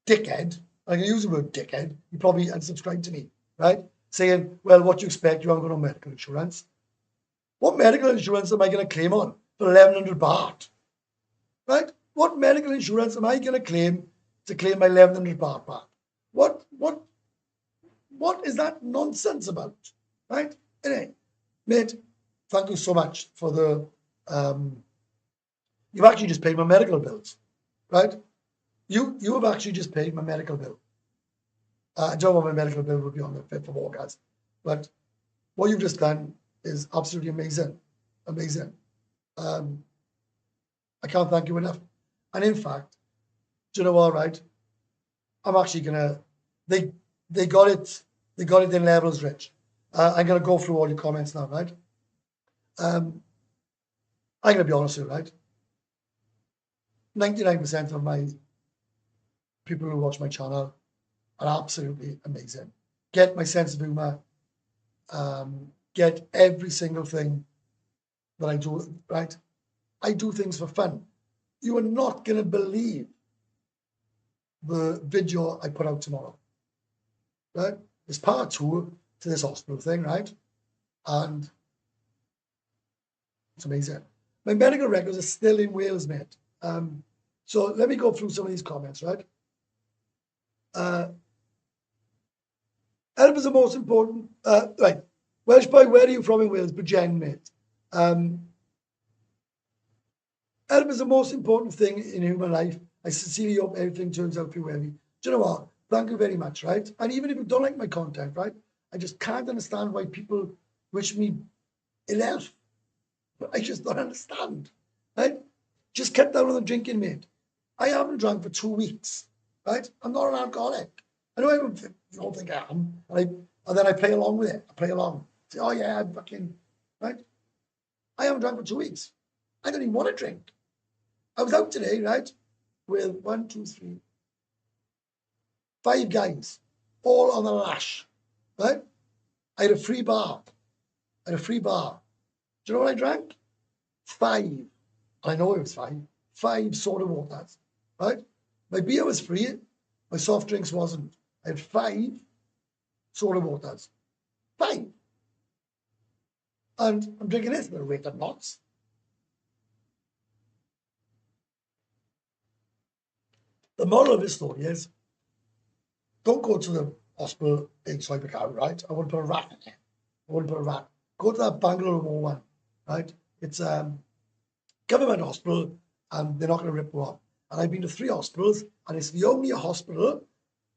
dickhead, I'm going to use the word dickhead, you probably unsubscribed to me, right? Saying, well, what do you expect? You haven't got no medical insurance. What medical insurance am I going to claim on for 1,100 baht, right? What medical insurance am I going to claim my 1,100 baht back? What is that nonsense about, right? Anyway, mate, thank you so much for the, you've actually just paid my medical bills, right? You have actually just paid my medical bill. I don't know what my medical bill will be on the 5th of August, but what you've just done is absolutely amazing, amazing. I can't thank you enough. And in fact, do you know what, right? I'm actually gonna, they got it in levels, Rich. I'm gonna go through all your comments now, right? I'm gonna be honest with you, right? 99% of my people who watch my channel are absolutely amazing. Get my sense of humor, get every single thing that I do, right? I do things for fun. You are not gonna believe the video I put out tomorrow, right? It's part 2 to this hospital thing, right? And it's amazing. My medical records are still in Wales, mate. So let me go through some of these comments, right? Health is the most important, right. Welsh boy, where are you from in Wales? Bridgen, mate. Health is the most important thing in human life. I sincerely hope everything turns out for you, Evie. Do you know what? Thank you very much, right? And even if you don't like my content, right? I just can't understand why people wish me ill health. I just don't understand, right? Just cut down on the drinking, mate. I haven't drunk for 2 weeks, right? I'm not an alcoholic. I know you don't think I am, and then I play along with it. I play along. Say, oh yeah, I'm fucking, right? I haven't drunk for 2 weeks. I don't even want to drink. I was out today, right, with 1, 2, 3, 5 guys, all on the lash, right? I had a free bar. Do you know what I drank? 5. I know it was 5. 5 soda waters, right? My beer was free. My soft drinks wasn't. I had 5 soda waters. 5. And I'm drinking this, but weight of knots. The moral of this story is, don't go to the hospital in Soibacau, right? I wouldn't put a rat in there. Go to that Bangalore one, right? It's government hospital, and they're not going to rip you off. And I've been to 3 hospitals, and it's the only hospital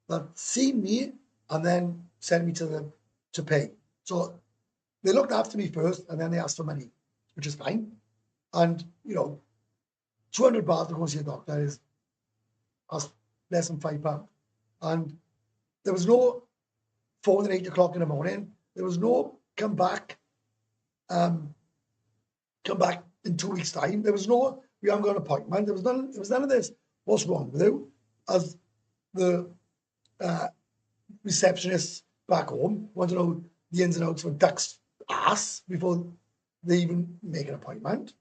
that seen me and then sent me to pay. So they looked after me first, and then they asked for money, which is fine. And 200 baht to go see a doctor is less than £5. And there was no phone at 8 o'clock in the morning. There was no come back in 2 weeks' time. There was no, we haven't got an appointment. There was none of this. What's wrong with you? As the receptionists back home want to know the ins and outs of a duck's ass before they even make an appointment.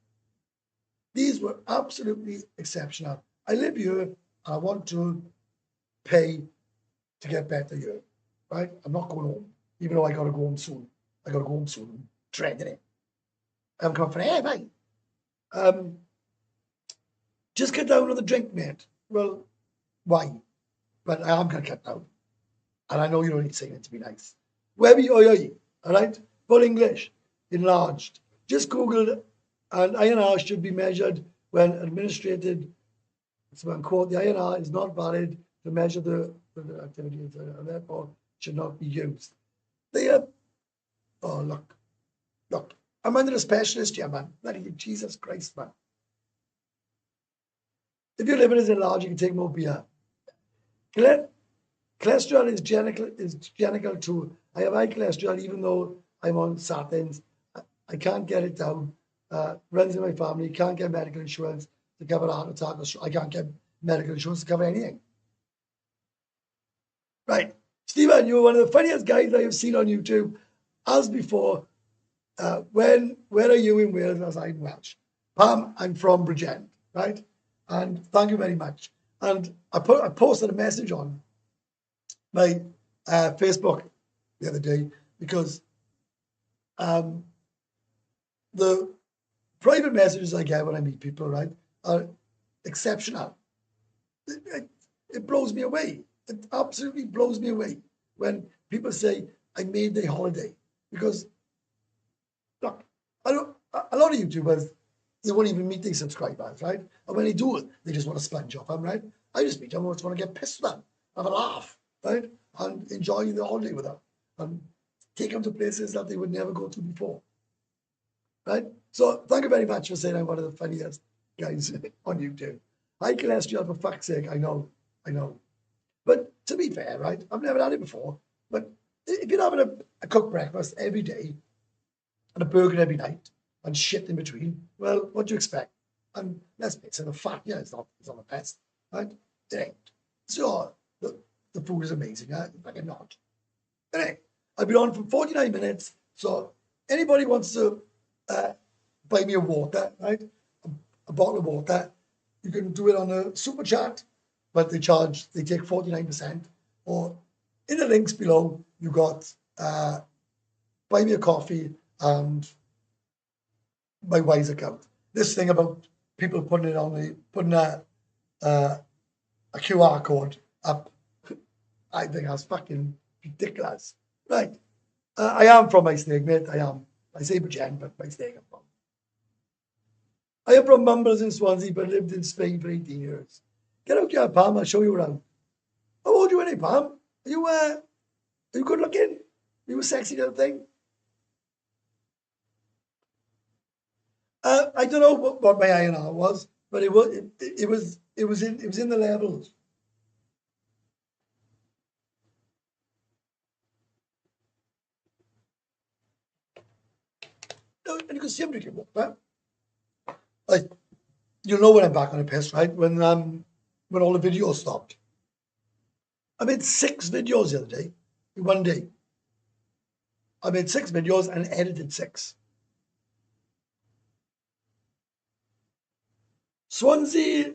These were absolutely exceptional. I live here. I want to pay to get better here, right? I'm not going home, even though I got to go home soon. I'm dreading it. I'm coming from here, mate. Just cut down on the drink, mate. Well, why? But I am going to cut down. And I know you don't need saying it to be nice. Webby oi, all right? Full English, enlarged. Just Google it, and INR should be measured when administrated, so unquote, the INR is not valid to measure the activities and therefore should not be used. They oh, look, I'm under a specialist here, man. Bloody Jesus Christ, man. If your liver is enlarged, you can take more beer. Cholesterol is genical too. I have high cholesterol even though I'm on statins. I can't get it down. Runs in my family, can't get medical insurance to cover a heart attack or stroke. I can't get medical insurance to cover anything. Right. Stephen, you're one of the funniest guys I have seen on YouTube. As before, where are you in Wales? As I'm Welsh. Pam, I'm from Bridgend, right? And thank you very much. And I posted a message on my Facebook the other day because the private messages I get when I meet people, right, are exceptional. It blows me away. It absolutely blows me away when people say, I made their holiday. Because, look, a lot of YouTubers, they won't even meet their subscribers, right? And when they do it, they just want to sponge off them, right? I just meet them, I just want to get pissed with them, have a laugh, right? And enjoy the holiday with them. And take them to places that they would never go to before. Right? So thank you very much for saying I'm one of the funniest guys on YouTube. High cholesterol, for fuck's sake, I know. But to be fair, right, I've never had it before. But if you're having a cooked breakfast every day and a burger every night and shit in between, well, what do you expect? And let's face it, the fat, yeah, it's not the best, right? It ain't. So the food is amazing, huh? Like a not. Anyway, I've been on for 49 minutes, so anybody wants to buy me a water, right? A bottle of water. You can do it on a super chat, but they take 49%. Or in the links below, you got buy me a coffee and my Wise account. This thing about people putting a QR code up, I think that's fucking ridiculous. Right. I am from my snake, mate. I am. I say Bridgend, but my snake I'm from. I am from Mumbles in Swansea, but lived in Spain for 18 years. Get out here, Pam. I'll show you around. How old are you, any, Pam? Are you good looking? Are you a sexy little thing? I don't know what my INR was, but it was in the levels. And you can see him drinking water. Like, you'll know when I'm back on a piss, right? When all the videos stopped. I made 6 videos the other day, in one day. I made 6 videos and edited 6. Swansea,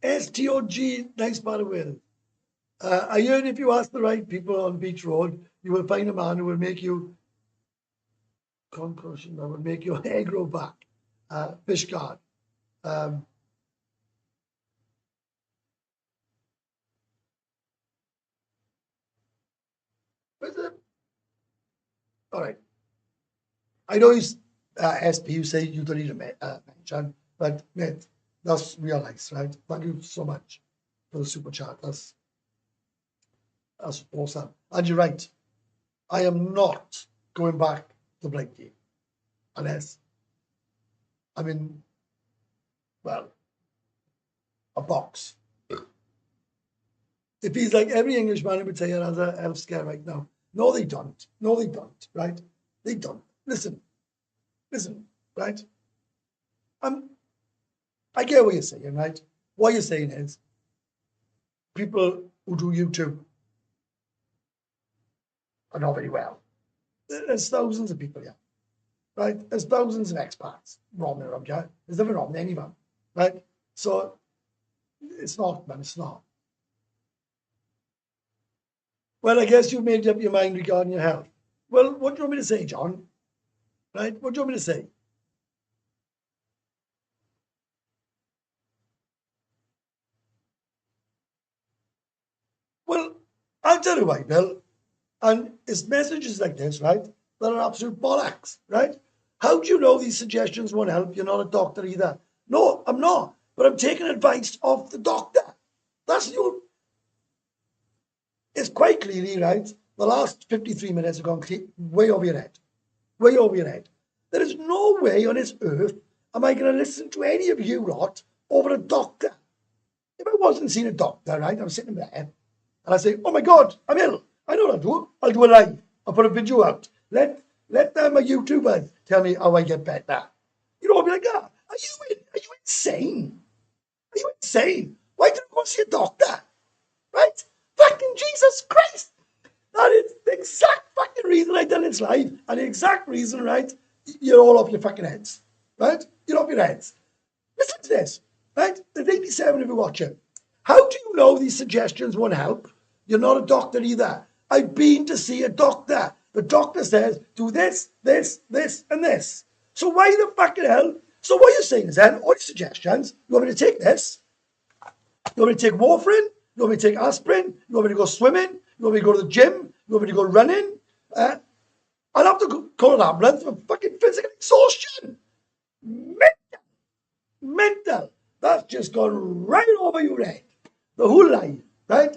STOG, nice part of Wales. I heard if you ask the right people on Beach Road, you will find a man who will make you concussion, that will make your hair grow back. Fish guard. All right. I know he's SP, you say you don't need a mention, but mate, that's real nice, right? Thank you so much for the super chat. That's awesome. And you're right. I am not going back to Blakey unless I'm in, well, a box. It feels like every Englishman in Pattaya has a health scare right now. No, they don't. No, they don't, right? They don't. Listen, right? I get what you're saying, right? What you're saying is people who do YouTube are not very well. There's thousands of people here, right? There's thousands of expats roaming around here. There's nothing wrong with anyone, right? So it's not, man, it's not. Well, I guess you've made up your mind regarding your health. Well, what do you want me to say, John? Right? What do you want me to say? Well, I'll tell you why, Bill. And it's messages like this, right, that are absolute bollocks, right? How do you know these suggestions won't help? You're not a doctor either. No, I'm not. But I'm taking advice of the doctor. That's your. It's quite clearly, right? The last 53 minutes have gone way over your head. Way over your head. There is no way on this earth am I going to listen to any of you lot over a doctor. If I wasn't seeing a doctor, right, I'm sitting there and I say, oh my God, I'm ill. I know what I'll do. I'll do a live. I'll put a video out. Let my YouTubers tell me how I get better. You know, I'll be like, are you insane? Are you insane? Why did I go see a doctor? Right? Fucking Jesus Christ. That is the exact fucking reason I done this live. And the exact reason, right, you're all off your fucking heads. Right? You're off your heads. Listen to this. Right? There's 87 of you watching. How do you know these suggestions won't help? You're not a doctor either. I've been to see a doctor. The doctor says, do this, this, this, and this. So why the fucking hell? So what you're saying is then, all your suggestions, you want me to take this? You want me to take warfarin? You want me to take aspirin? You want me to go swimming? You want me to go to the gym? You want me to go running? I'll have to call an ambulance for fucking physical exhaustion. Mental. That's just gone right over your head. The whole line, right?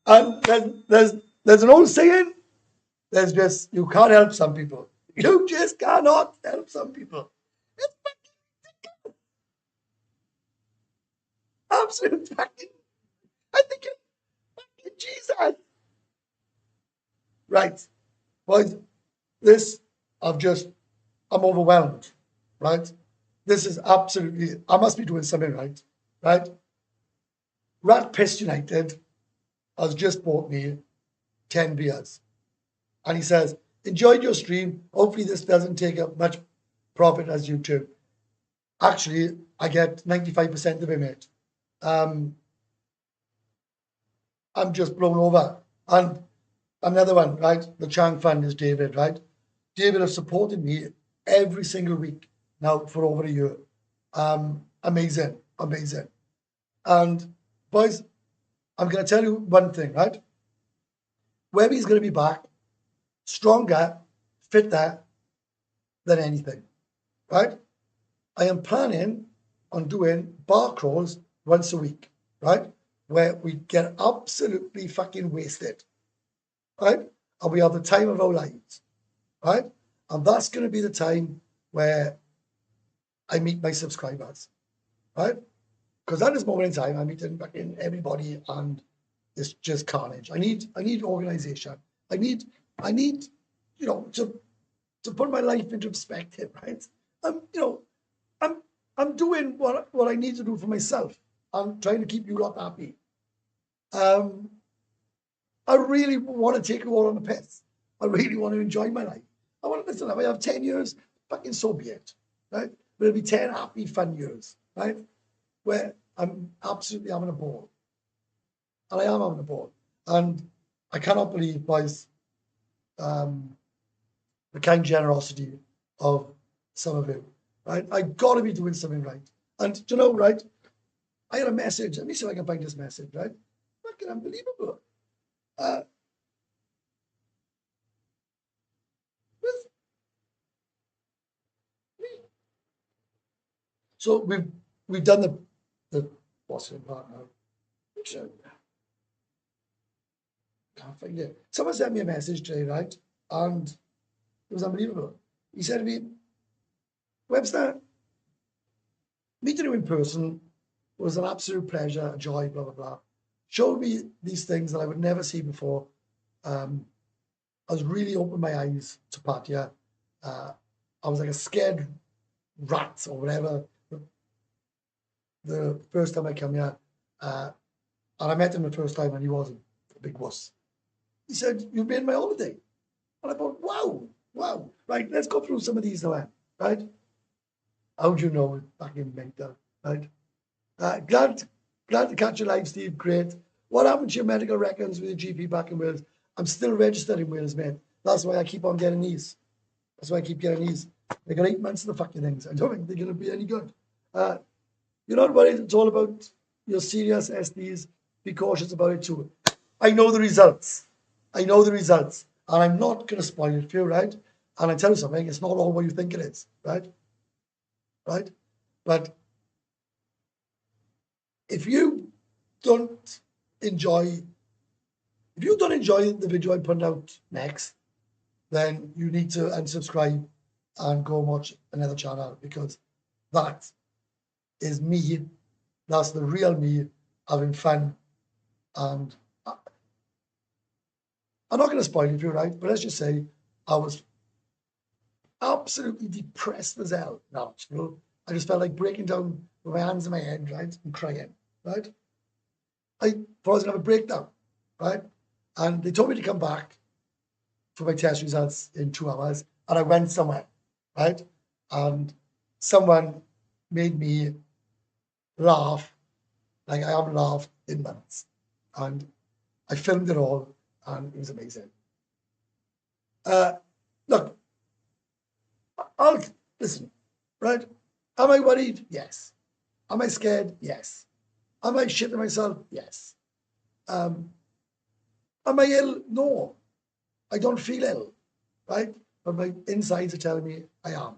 And there's an old saying, there's just, you can't help some people. You just cannot help some people. It's fucking ridiculous. Absolute fucking, I think it's fucking Jesus. Right. Well, this, I'm overwhelmed, right? This is absolutely, I must be doing something right, right? Rat Piss United has just bought me 10 beers. And he says, enjoyed your stream. Hopefully this doesn't take up much profit as YouTube. Actually, I get 95% of it, mate. I'm just blown over. And another one, right? The Chang Fund is David, right? David has supported me every single week now for over a year. Amazing. And boys, I'm going to tell you one thing, right? Webby's going to be back stronger, fitter than anything, right? I am planning on doing bar crawls once a week, right? Where we get absolutely fucking wasted, right? And we have the time of our lives, right? And that's going to be the time where I meet my subscribers, right? Because at this moment in time, I'm meeting fucking everybody and it's just carnage. I need organization. I need, you know, to put my life into perspective, right? I'm doing what I need to do for myself. I'm trying to keep you lot happy. I really want to take you all on the piss. I really want to enjoy my life. I want to listen. If I have 10 years, fucking so be it, right? But it'll be 10 happy, fun years, right? Where I'm absolutely having a ball. And I am having a ball. And I cannot believe, boys, the kind generosity of some of you, right? I got to be doing something right. And you know, right? I had a message. Let me see if I can find this message, right? Fucking unbelievable. So we've done the what's it part now? Can't find it. Someone sent me a message today, right? And it was unbelievable. He said to me, Webster, meeting you in person was an absolute pleasure, a joy, blah, blah, blah. Showed me these things that I would never see before. I was really opened my eyes to Pattaya. I was like a scared rat or whatever the first time I come here. And I met him the first time and he wasn't a big wuss. He said, you've made my holiday. And I thought, wow. Right, let's go through some of these now, right? How do you know back in mental, right? Glad to catch you live, Steve. Great. What happened to your medical records with your GP back in Wales? I'm still registered in Wales, mate. That's why I keep on getting these. That's why I keep getting these. They got 8 months of the fucking things. I don't think they're going to be any good. You're not worried. It's all about your serious SDs. Be cautious about it too. I know the results. And I'm not going to spoil it for you, right? And I tell you something, it's not all what you think it is, right? But if you don't enjoy the video I put out next, then you need to unsubscribe and go and watch another channel, because that is me. That's the real me having fun. And I'm not going to spoil it for you, right? But let's just say I was absolutely depressed as hell. No, you know, I just felt like breaking down with my hands in my head, right, and crying, right? I thought I was going to have a breakdown, right? And they told me to come back for my test results in 2 hours, and I went somewhere, right? And someone made me laugh like I haven't laughed in months. And I filmed it all, and it was amazing. Look, I'll listen, right? Am I worried? Yes. Am I scared? Yes. Am I shitting myself? Yes. Am I ill? No. I don't feel ill, right? But my insides are telling me I am,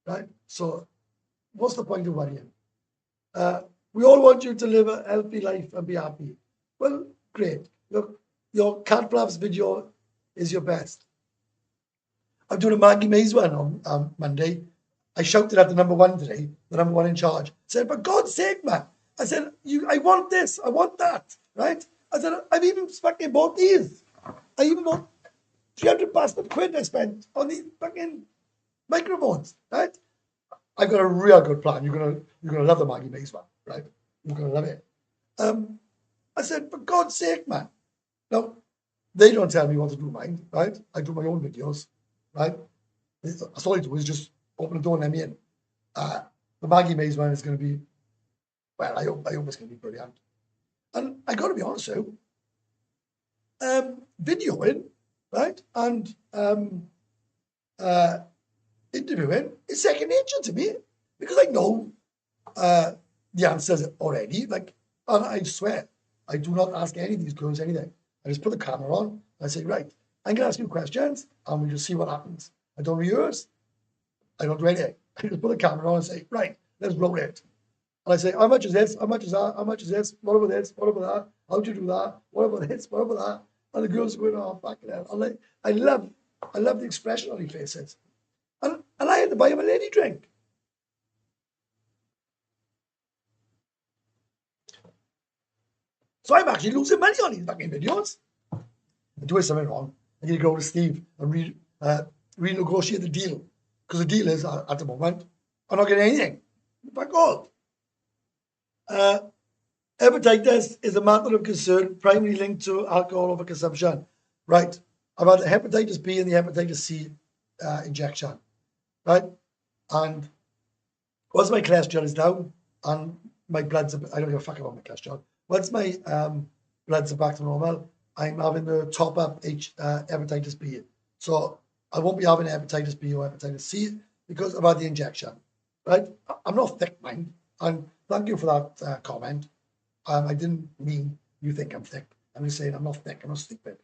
right? So what's the point of worrying? We all want you to live a healthy life and be happy. Well, great. Look, your cat flaps video is your best. I'm doing a Maggie Mays one on Monday. I shouted at the number one today, the number one in charge. I said, for God's sake, man. I said, I want this, I want that, right? I said, I've even fucking bought these. I even bought 300 bastard quid I spent on these fucking microphones, right? I've got a real good plan. You're gonna love the Maggie Mays one, right? You're gonna love it. I said, for God's sake, man. Now, they don't tell me what to do mine, right? I do my own videos, right? That's all I do is just open the door and let me in. The Maggie Mays one is going to be, well, I hope it's going to be brilliant. And I got to be honest with you, videoing, right, and interviewing is second nature to me, because I know the answers already. Like, and I swear, I do not ask any of these girls anything. I just put the camera on. And I say, right, I'm going to ask you questions, and we just see what happens. I don't rehearse. I don't do anything. I just put the camera on and say, right, let's roll it. And I say, how much is this? How much is that? How much is this? What about this? What about that? How do you do that? What about this? What about that? And the girls are going, oh, fuck it out. I love the expression on their faces. And I had to buy him a lady drink. So I'm actually losing money on these fucking videos. I'm doing something wrong. I need to go to Steve and renegotiate the deal. Because the deal is, at the moment, I'm not getting anything. Fuck all. Hepatitis is a matter of concern primarily linked to alcohol overconsumption. Right. I've had the hepatitis B and the hepatitis C injection. Right. And once my cholesterol is down and my bloods, I don't give a fuck about my cholesterol. Once my bloods are back to normal, I'm having the top up hepatitis B. So I won't be having hepatitis B or hepatitis C because I've had the injection. Right. I'm not thick, mind. And thank you for that comment. I didn't mean you think I'm thick. I'm just saying I'm not thick. I'm not stupid,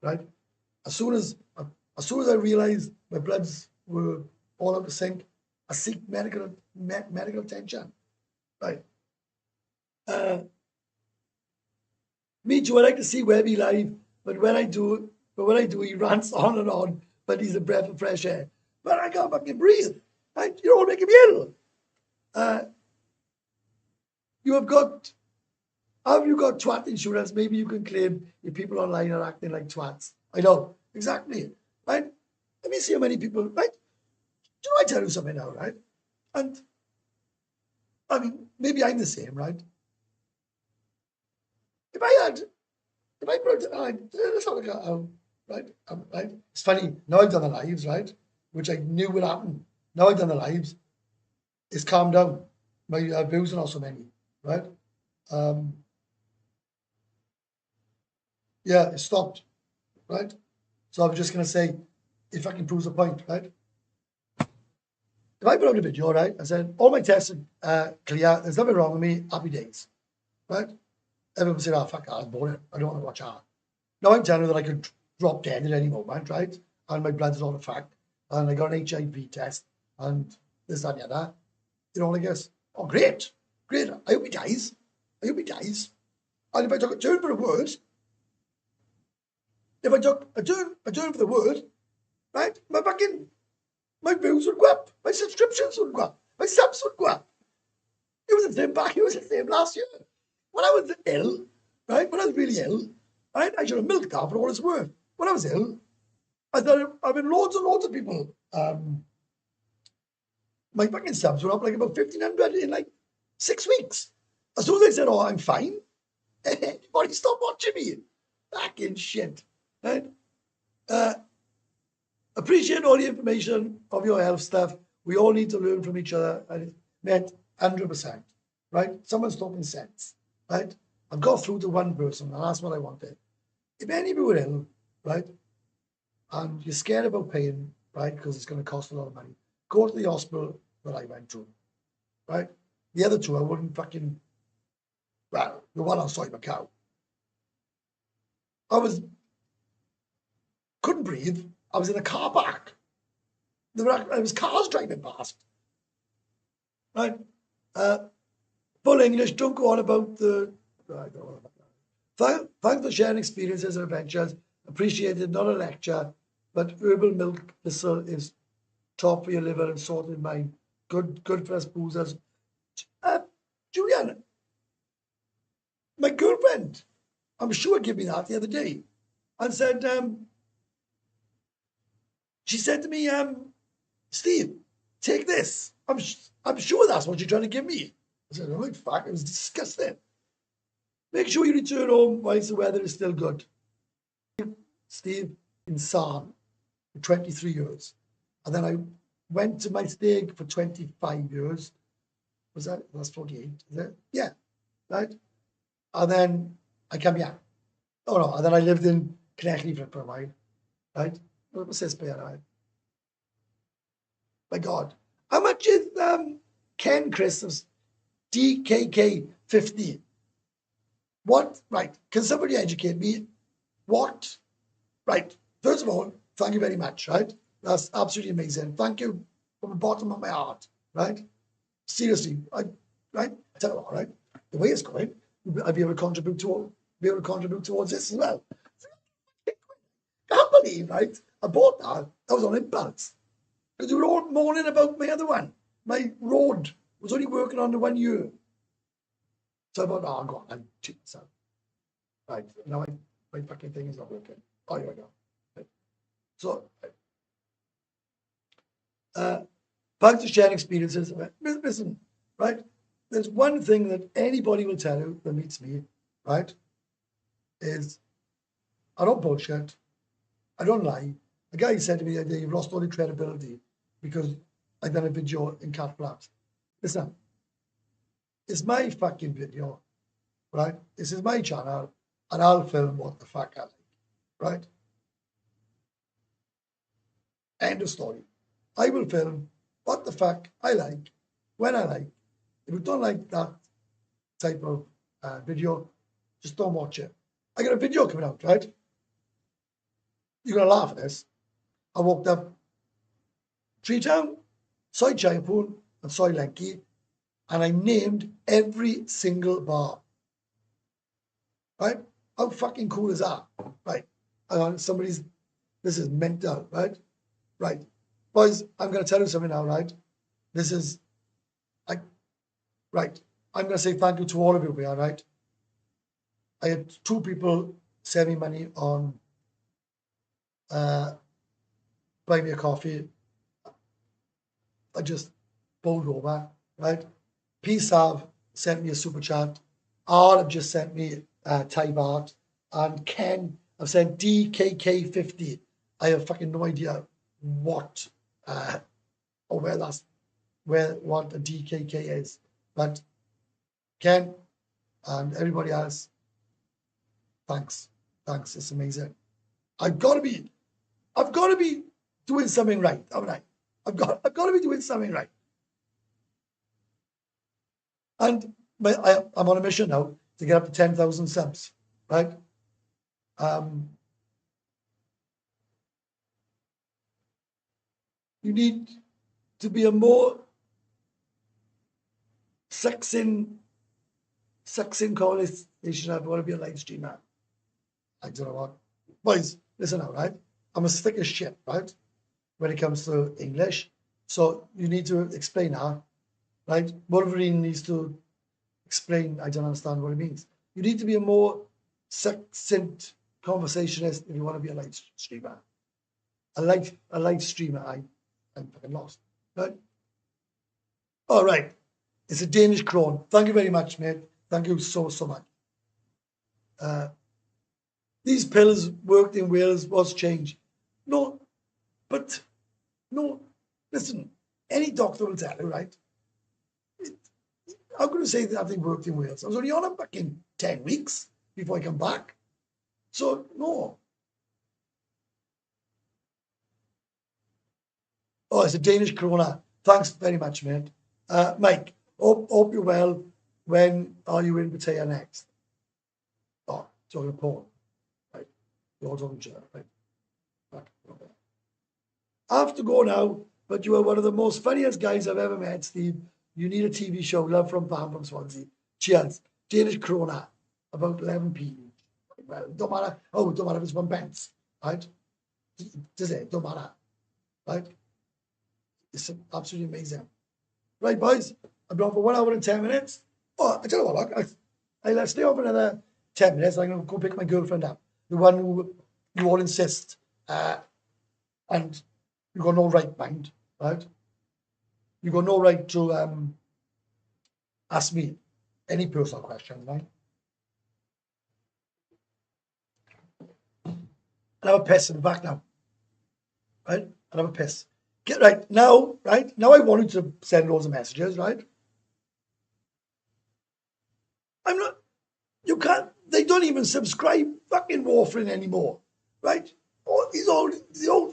right? As soon as I realized my bloods were all out of sync, I seek medical attention, right? Me too. I like to see Webby live, but when I do, he rants on and on. But he's a breath of fresh air. But I can't fucking breathe. Right? You're all making me ill. Have you got twat insurance? Maybe you can claim if people online are acting like twats. I know, exactly, right? Let me see how many people, right? Do I tell you something now, right? And, I mean, maybe I'm the same, right? If I put it, let's have a go, right? Right? It's funny, now I've done the lives, right? Which I knew would happen. Now I've done the lives, it's calmed down. My views are not so many, right? Yeah, it stopped, right? So I was just going to say, if I can prove the point, right? If I put out a video, right, I said, all my tests are clear, there's nothing wrong with me, happy days, right? Everyone said, oh, fuck that, I'm bored, I don't want to watch that. Now I'm telling you that I could drop dead at any moment, right? And my blood's all a fact, and I got an HIV test, and this, that, and the other. You know, I guess, oh, great, I hope he dies. I hope he dies. And if I took a turn for the worse, for the worse, right, my views would go up, my subscriptions would go up, my subs would go up. It was the same back, it was the same last year. When I was ill, right, when I was really ill, right, I should have milked that for all it's worth. When I was ill, I thought I've been loads and loads of people. My fucking subs were up like about 1,500 in like 6 weeks. As soon as I said, "Oh, I'm fine," everybody stopped watching me. Fucking shit, right? Appreciate all the information of your health stuff. We all need to learn from each other, and it meant 100%, right? Someone's talking sense, right? I've got through to one person, and that's what I wanted. If any of you are ill, right, and you're scared about paying, right, because it's going to cost a lot of money, go to the hospital that I went to, right? The other two, I wouldn't fucking, well, the one outside Macau. Couldn't breathe. I was in a car park. There was cars driving past, right? Full English, don't go on about the, I don't know about that. Thanks for sharing experiences and adventures. Appreciated, not a lecture, but herbal milk thistle is top for your liver and salt in mind. Good for us boozers. Julian, my girlfriend, I'm sure gave me that the other day, and said, she said to me, Steve, take this. I'm sure that's what you're trying to give me. I said, oh, fuck, it was disgusting. Make sure you return home whilst the weather is still good. Steve in San for 23 years. And then I went to my stag for 25 years. That's 48, is it? Yeah, right? And then I came here. Oh no, and then I lived in Connecticut for a while, right? What's this beer, right? My God. How much is Ken Christmas DKK 50? What? Right. Can somebody educate me? What? Right. First of all, thank you very much, right? That's absolutely amazing. Thank you from the bottom of my heart, right? Seriously, right? I tell you what, right? The way it's going, I'd be able to contribute towards this as well. I can't believe, right? I bought that. That was on impulse. Because they were all moaning about my other one. My road was only working on the 1 year. So I thought, oh, go on, I'll cheat myself. Right, now my fucking thing is not working. Oh, here we go. Right. So, thanks for sharing experiences. Listen, right? There's one thing that anybody will tell you that meets me, right? Is I don't bullshit. I don't lie. The guy said to me the other day, you've lost all your credibility because I've done a video in cat flaps. Listen, it's my fucking video, right? This is my channel, and I'll film what the fuck I like, right? End of story. I will film what the fuck I like, when I like. If you don't like that type of video, just don't watch it. I got a video coming out, right? You're going to laugh at this. I walked up Treetown, Soy Chaipoon, and Soy Lenki, and I named every single bar. Right? How fucking cool is that? Right? This is mental, right? Right. Boys, I'm going to tell you something now, right? Right. I'm going to say thank you to all of you here, right? I had 2 people send me money on buy me a coffee. I just bowled over, right? PSAV sent me a super chat. R have just sent me Thai baht. And Ken have sent DKK 50. I have fucking no idea what or what a DKK is. But Ken and everybody else, thanks. Thanks. It's amazing. I've got to be doing something right, haven't I? I've got to be doing something right. And I'm on a mission now to get up to 10,000 subs, right? You need to be a more succinct succinct conversation. I want to be a live streamer. I don't know what. Boys, listen now, right? I'm a stick of shit, right? When it comes to English. So you need to explain how, right? Wolverine needs to explain. I don't understand what it means. You need to be a more succinct conversationalist if you want to be a live streamer. A live streamer, I'm fucking lost. Right? All right. It's a Danish krone. Thank you very much, mate. Thank you so much. These pills worked in Wales. What's changed? No, but no. Listen, any doctor will tell you, right? I'm going to say that they worked in Wales. I was only on them back in 10 weeks before I come back. So, no. Oh, it's a Danish krona. Thanks very much, mate. Mike, hope you're well. When are you in Pattaya next? Oh, talking to Paul. Right. You're all talking to right. I have to go now, but you are one of the most funniest guys I've ever met, Steve. You need a TV show. Love from Pam from Swansea. Cheers. Danish krona, about 11p. Well, don't matter. Oh, don't matter if it's 1 pence, right? Does it? Don't matter, right? It's absolutely amazing. Right, boys, I've been on for 1 hour and 10 minutes. Oh, I don't know what, I'll stay on for another 10 minutes. I'm going to go pick my girlfriend up, the one who you all insist, and you've got no right mind, right? You've got no right to ask me any personal questions, right? I'll have a piss in the back now, right? I'll have a piss. Get right now, right? Now I wanted to send loads of messages, right? I'm not, you can't, they don't even subscribe fucking Warfarin anymore, right? All these old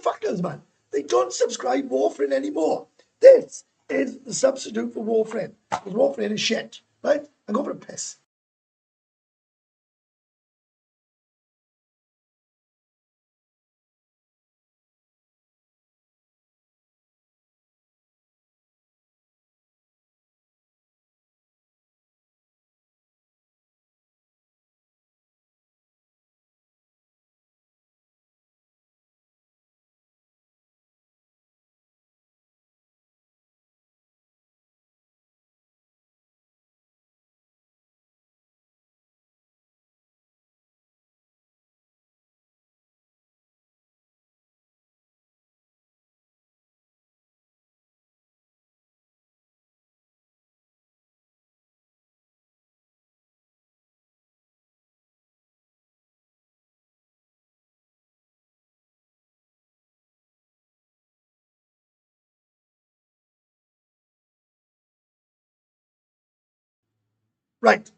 fuckers, man. They don't subscribe Warfarin anymore. This is the substitute for Warfarin. Because Warfarin is shit, right? I'm going for a piss. Right.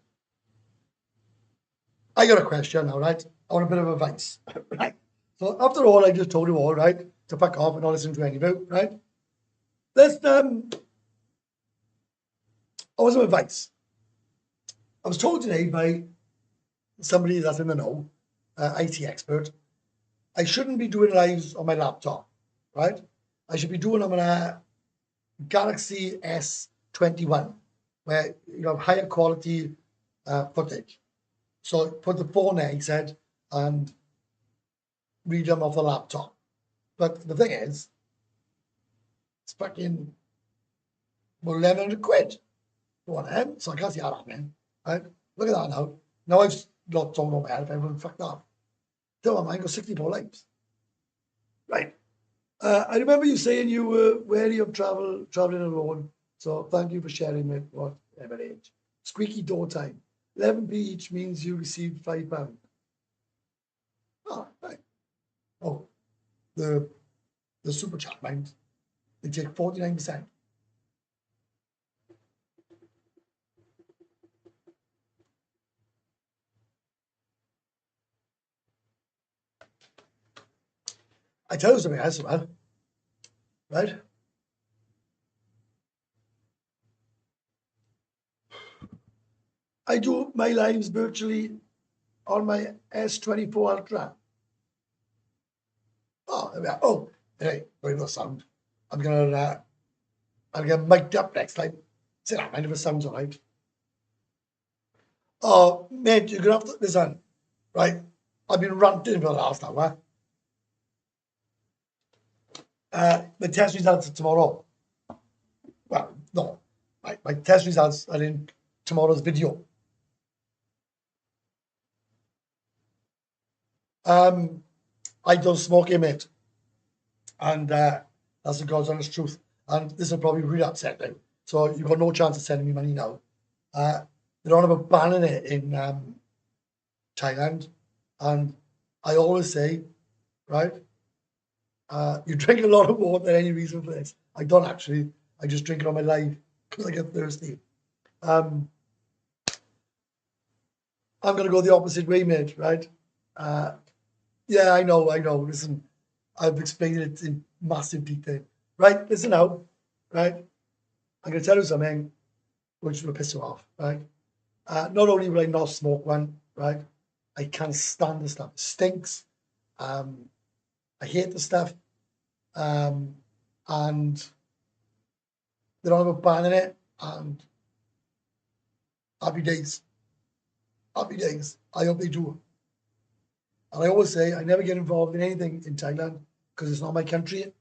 I got a question now, right? I want a bit of advice, right? So after all, I just told you all, right, to fuck off and not listen to any of it, right? Let's I want some advice. I was told today by somebody that's in the know, IT expert, I shouldn't be doing lives on my laptop, right? I should be doing them on a Galaxy S21, where you have higher quality footage. So put the phone there, he said, and read them off the laptop. But the thing is, it's fucking well, 1,100 quid for one of them, so I can't see how happening. Right? Look at that now. Now I've got someone on my head if everyone fucked up. Don't mind, got 64 likes. Right. I remember you saying you were wary of traveling alone. So thank you for sharing with whatever age. Squeaky door time. 11p each means you received £5. Oh, right. Oh, the super chat mind. They take 49%. I tell you something else, man. Right? I do my lives virtually on my S24 Ultra. Oh, there we are. Oh, hey, very no sound. I'm gonna I'll get mic'd up next time. Say that, mind if it sounds alright. Oh, mate, you're going to have to listen, right? I've been ranting for the last hour. The test results are tomorrow. Well, no. My test results are in tomorrow's video. I don't smoke it, mate. And that's the God's honest truth. And this will probably really upset them. So you've got no chance of sending me money now. They're on about banning it in Thailand. And I always say, right, you drink a lot of water, any reason for this? I don't actually. I just drink it on my life because I get thirsty. I'm going to go the opposite way, mate, right? Yeah, I know. Listen, I've explained it in massive detail. Right, listen now, right? I'm going to tell you something which will piss you off, right? Not only will I not smoke one, right? I can't stand the stuff. It stinks. I hate the stuff. And they're on about banning it. And happy days. Happy days. I hope they do. And I always say I never get involved in anything in Thailand because it's not my country.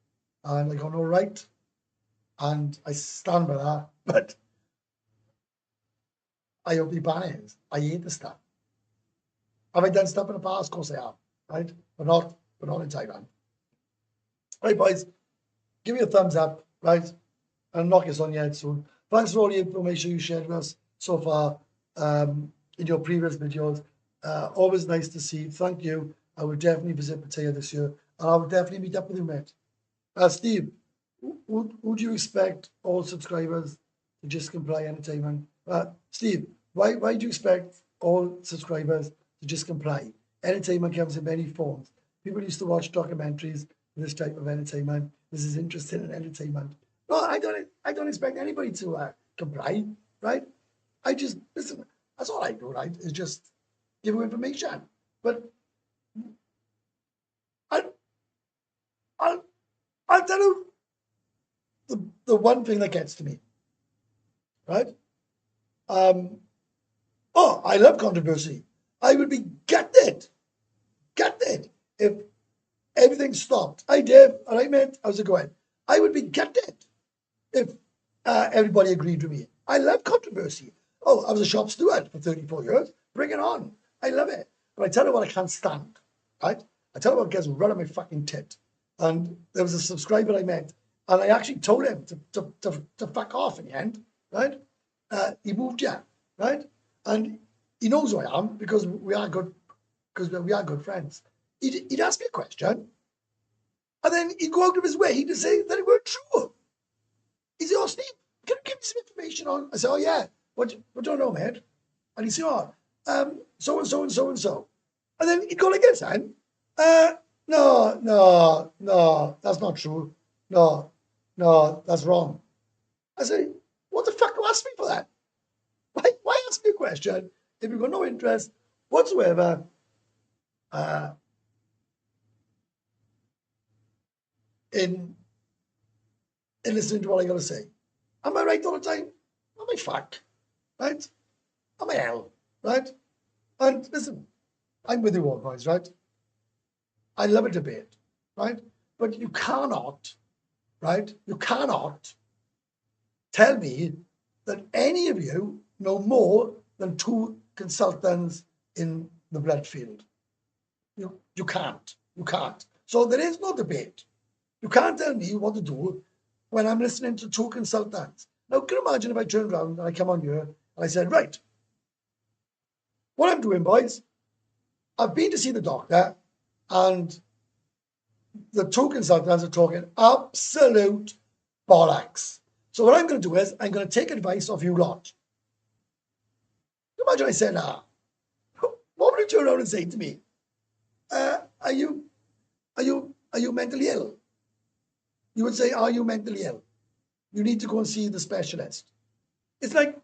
And I got no right. And I stand by that. But I hope they ban it. I hate the stuff. Have I done stuff in the past? Of course I have, right? But not in Thailand. Right, boys, give me a thumbs up, right? And knock us on your head soon. Thanks for all the information you shared with us so far in your previous videos. Always nice to see. Thank you. I will definitely visit Pattaya this year, and I will definitely meet up with you, mate. Steve, would you expect all subscribers to just comply entertainment? Steve, why do you expect all subscribers to just comply? Entertainment comes in many forms. People used to watch documentaries for this type of entertainment. This is interesting in entertainment. No, I don't expect anybody to comply, right? I just listen. That's all I do, right? Is just give you information. But I, I'll I'll tell you the one thing that gets to me, right? I love controversy. I would be gutted if everything stopped. I did, all right, mate? How's it going? I would be gutted if everybody agreed with me. I love controversy. Oh, I was a shop steward for 34 years. Bring it on. I love it. But I tell you what I can't stand, right? I tell you what gets right on my fucking tit. And there was a subscriber I met, and I actually told him to fuck off in the end, right? He moved here, right? And he knows who I am because we are good friends. He'd ask me a question, and then he'd go out of his way to say that it weren't true. He said, "Oh, Steve, can you give me some information on?" I said, "Oh yeah, what do you know, mate?" And he said, "Oh, so and so and so and so," and then he'd go like this, and no, that's not true. No, that's wrong. I say, "What the fuck do you ask me for that? Why ask me a question if you've got no interest whatsoever in listening to what I got to say? Am I right all the time? Am I fuck? Right? Am I hell? Right? And listen, I'm with you all, guys, right? I love a debate, right? But you cannot, right? You cannot tell me that any of you know more than two consultants in the blood field. You can't. You can't. So there is no debate. You can't tell me what to do when I'm listening to two consultants. Now, can you imagine if I turned around and I come on here and I said, right, what I'm doing, boys, I've been to see the doctor and the two consultants are talking absolute bollocks. So what I'm going to do is I'm going to take advice of you lot. Imagine I said, what would you turn around and say to me? Are you mentally ill? You would say, are you mentally ill? You need to go and see the specialist. It's like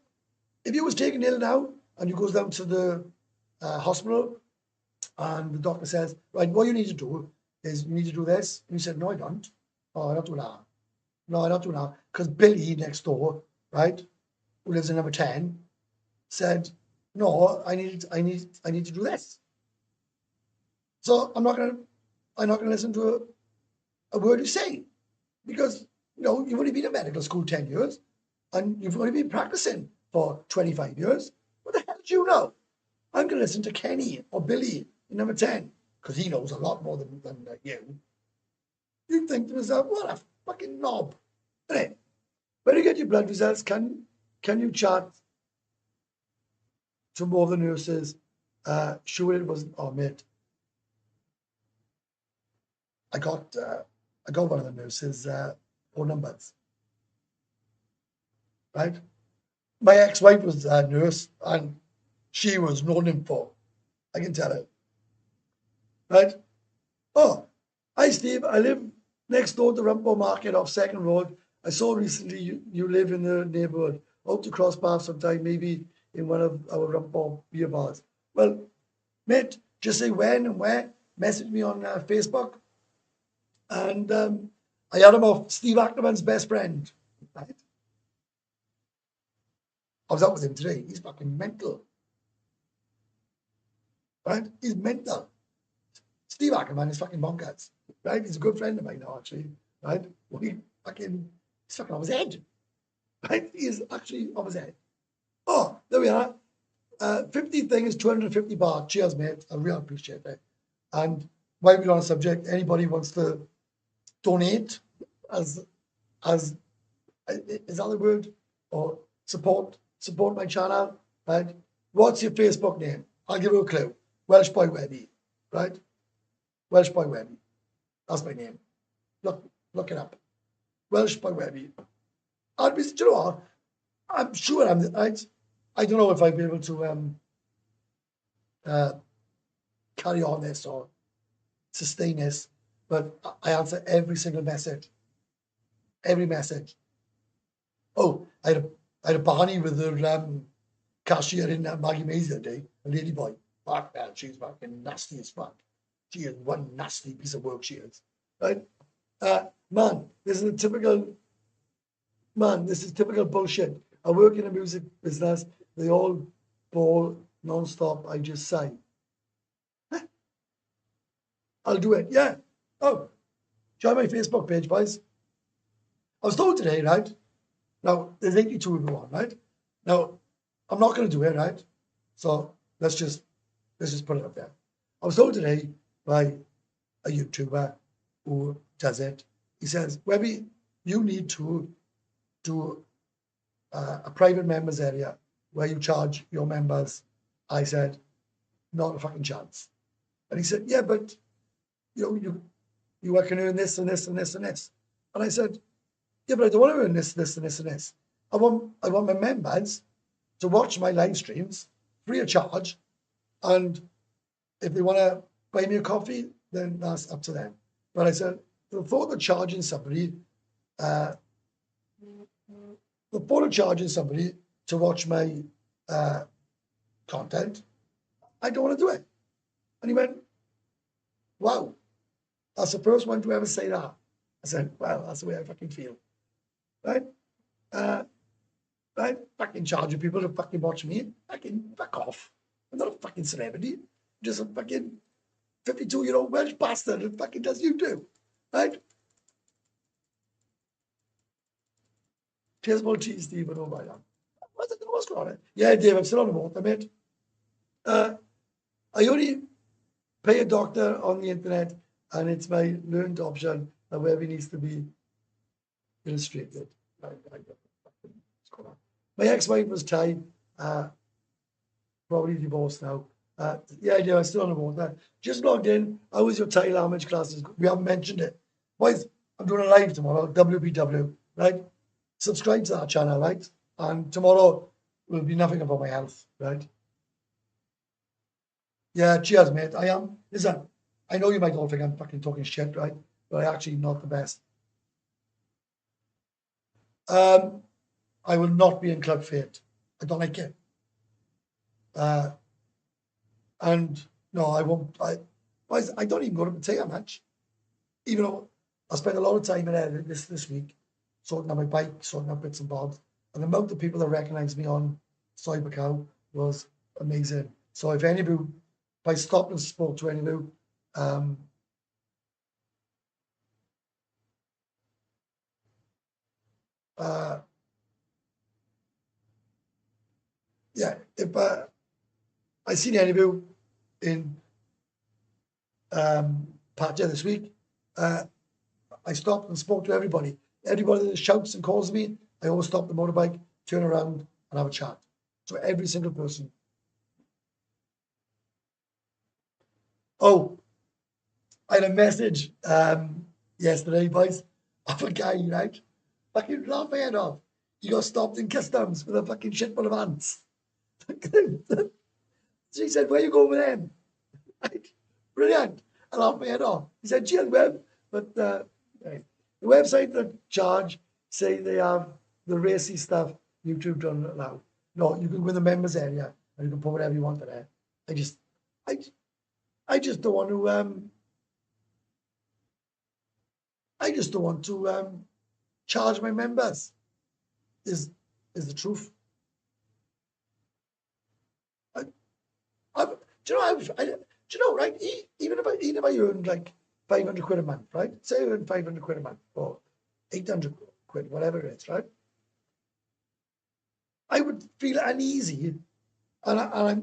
if you was taken ill now and you goes down to the hospital and the doctor says, right, what you need to do is you need to do this. And you said, no, I don't. Oh, I don't do that. No, I don't do that. Because Billy next door, right, who lives in number 10, said, no, I need to do this. So I'm not gonna listen to a word you say, because you've only been in medical school 10 years and you've only been practicing for 25 years. What the hell do you know? I'm gonna listen to Kenny or Billy in number 10 because he knows a lot more than you. You think to yourself, what a fucking knob. Anyway, when you get your blood results, can you chat to more of the nurses? Sure, it wasn't. Oh, mate, I got one of the nurses' phone numbers. Right, my ex-wife was a nurse, and she was no nympho. I can tell her. Right. Oh, hi Steve. I live next door to Rumpo Market off Second Road. I saw recently you live in the neighbourhood. Hope to cross paths sometime, maybe in one of our Rumpo beer bars. Well, mate, just say when and where. Message me on Facebook. And I had him off Steve Ackerman's best friend. Right? I was out with him today. He's fucking mental. Right? He's mental. Steve Ackerman is fucking bonkers. Right? He's a good friend of mine now, actually. Right? He's fucking on his head. Right? He is actually on his head. Oh, there we are. 50 thing is 250 baht. Cheers, mate. I really appreciate it. And while we're on the subject, anybody wants to donate as is that the word? Or support my channel, right? What's your Facebook name? I'll give you a clue. Welsh Boy Webby, right? Welsh Boy Webby. That's my name. Look it up. Welsh Boy Webby. And do you know what? I'm sure I don't know if I'll be able to carry on this or sustain this, but I answer every single message. Every message. Oh, I had a Barney with her cashier in Maggie Mays the other day, a lady boy. Fuck man, she's fucking nasty as fuck. She is one nasty piece of work, she is. Right? Man, this is typical bullshit. I work in a music business. They all ball non-stop. I just say, I'll do it. Yeah. Oh, join my Facebook page, boys. I was told today, right? Now, there's 82 of you on, right? Now, I'm not going to do it, right? So let's just put it up there. I was told today by a YouTuber who does it. He says, Webby, you need to do a private members area where you charge your members. I said, not a fucking chance. And he said, yeah, but you can earn this and this and this and this. And I said, yeah, but I don't want to earn this, this, and this, and this. I want my members to watch my live streams free of charge, and if they want to buy me a coffee, then that's up to them. But I said, the thought of charging somebody to watch my content, I don't want to do it. And he went, wow, that's the first one to ever say that. I said, well, that's the way I fucking feel. Right? Right? Fucking charging people to fucking watch me. Fucking fuck off. I'm not a fucking celebrity. I'm just a fucking 52-year-old Welsh bastard who fucking does YouTube. Right? Cheers, more cheese, Stephen. Oh my God. What's going on? Yeah, Dave, I'm still on the water, mate. I only pay a doctor on the internet, and it's my learned option that wherever needs to be illustrated. My ex-wife was Thai, probably divorced now. Yeah, I do. I'm still on the water. Just logged in. How was your Thai language classes? We haven't mentioned it. Boys, I'm doing a live tomorrow, WBW, right? Subscribe to that channel, right? And tomorrow will be nothing about my health, right? Yeah, cheers, mate. I am. Listen, I know you might all think I'm fucking talking shit, right? But I'm actually not the best. I will not be in Club Fate. I don't like it. And no, I won't. I don't even go to Pattaya much, even though I spent a lot of time in there this week, sorting out my bike, sorting out bits and bobs. And the amount of people that recognised me on Cybercow was amazing. So if any of you, if I stopped and spoke to any of you, uh, yeah, if I seen any of you in Pattaya this week, I stopped and spoke to everybody. Everybody that shouts and calls me, I always stop the motorbike, turn around, and have a chat. So every single person. Oh, I had a message yesterday, boys, of a guy, right? Fucking laugh my head off. He got stopped in customs with a fucking shit full of ants. So he said, "Where you going with them?" Right? Brilliant. I laughed my head off. He said, "Chill, web." But right. The website that charge say they have the racy stuff YouTube don't allow. No, you can go in the members area and you can put whatever you want in there. I just, I, I just don't want to. I just don't want to charge my members. Is the truth? I, do you know? Do you know? Right? Even if I earned like 500 quid a month, right? Say I earned 500 quid a month or 800 quid, whatever it is, right? I would feel uneasy, I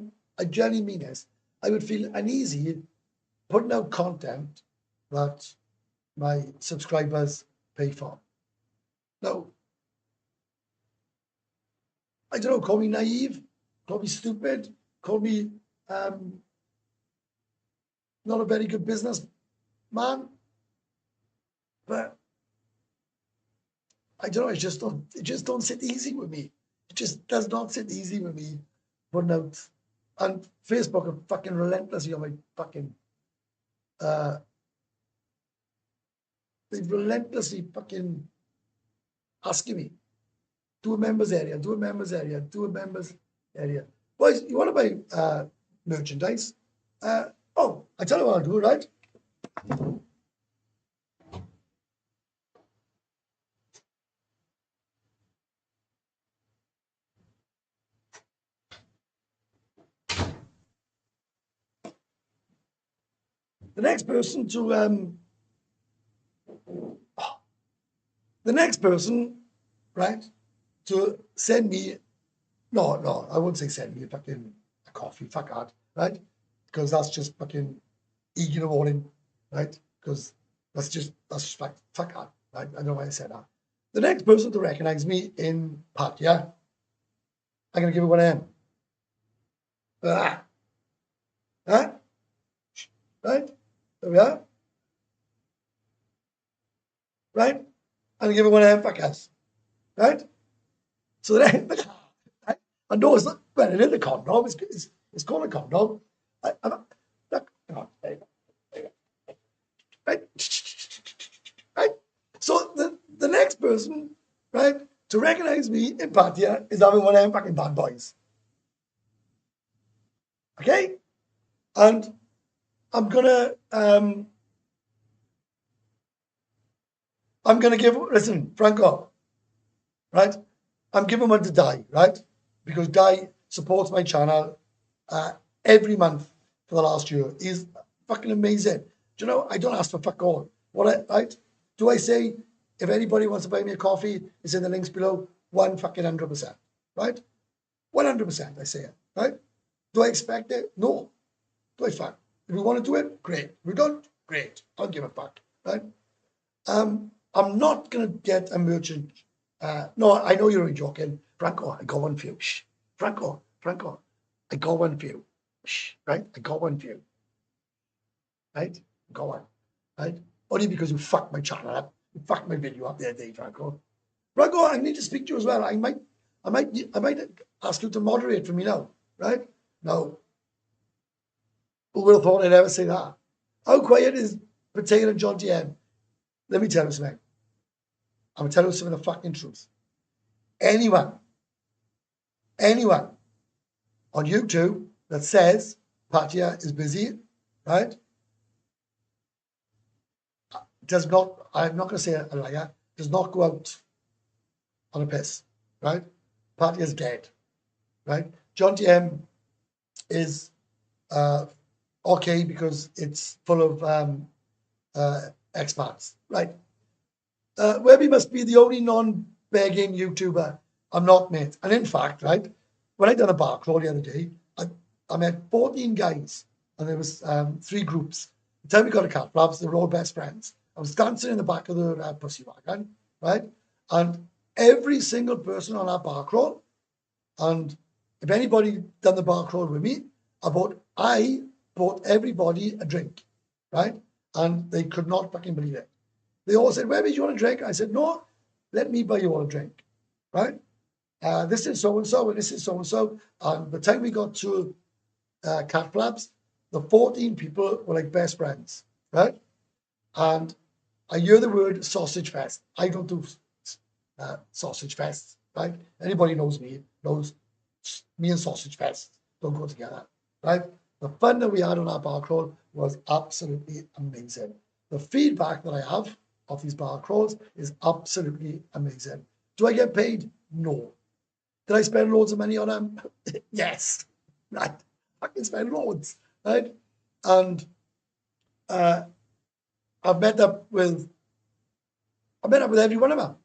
genuinely mean this. I would feel uneasy putting out content that my subscribers pay for. Now, I don't know, call me naive, call me stupid, call me not a very good business man, but I don't know, it just don't sit easy with me. It just does not sit easy with me putting out, and Facebook are fucking relentlessly on my fucking they've relentlessly fucking asking me, do a members area, do a members area, do a members area. Boys, you want to buy merchandise? Oh, I tell you what I'll do, right? The next person to the next person, right, to send me no, I wouldn't say send me a coffee, fuck that, right? Because that's just fucking ignoring, right? Because that's just fuck that, right? I don't know why I said that. The next person to recognize me in Pattaya, I'm gonna give it one M. Ah, huh? Right? There we are. Right? I'm gonna give it one M fuckers. Right? So then, I know it's not, well, it is a condom. It's called a condom. I'm not, right? Right? Right? So the next person, right, to recognize me in Pattaya is having one of them fucking bad boys. Okay? And I'm gonna give, listen, Franco, right? I'm giving one to Di, right? Because Di supports my channel every month for the last year. He's fucking amazing. Do you know, I don't ask for fuck all. Right? Do I say, if anybody wants to buy me a coffee, it's in the links below, 100%, right? 100%, I say it, right? Do I expect it? No. Do I fuck? If we want to do it, great. If we don't, great. I don't give a fuck, right? I'm not going to get a merchant. No, I know you're joking. Franco, I got one for you. Shh. Franco, I got one for you. Shh. Right? I got one for you. Right? I got one. Right? Only because you fucked my channel up. You fucked my video up the other day, Franco. Franco, I need to speak to you as well. I might ask you to moderate for me now. Right? Now, who would have thought I'd ever say that? How quiet is Pattaya and Jomtien? Let me tell you something. I'm gonna tell you some of the fucking truth. Anyone on YouTube that says Pattaya is busy, right, does not, I'm not gonna say a liar, does not go out on a piss, right? Pattaya is dead, right? Jomtien is okay because it's full of expats, right? Webby must be the only non-begging YouTuber. I'm not, mate. And in fact, right, when I done a bar crawl the other day, I met 14 guys, and there was 3 groups. The time we got a cat flaps, they were all best friends. I was dancing in the back of the pussy wagon, right? And every single person on our bar crawl, and if anybody done the bar crawl with me, I bought everybody a drink, right? And they could not fucking believe it. They all said, "Webby, do you want a drink?" I said, "No, let me buy you all a drink," right? This is so and so, and this is so and so. And by the time we got to Cat Flaps, the 14 people were like best friends, right? And I hear the word sausage fest. I don't do sausage fests, right? Anybody knows knows me and sausage fest don't go together, right? The fun that we had on our bar crawl was absolutely amazing. The feedback that I have of these bar crawls is absolutely amazing. Do I get paid? No. Did I spend loads of money on them? Yes. Right. I can spend loads, right? And I've met up with every one of them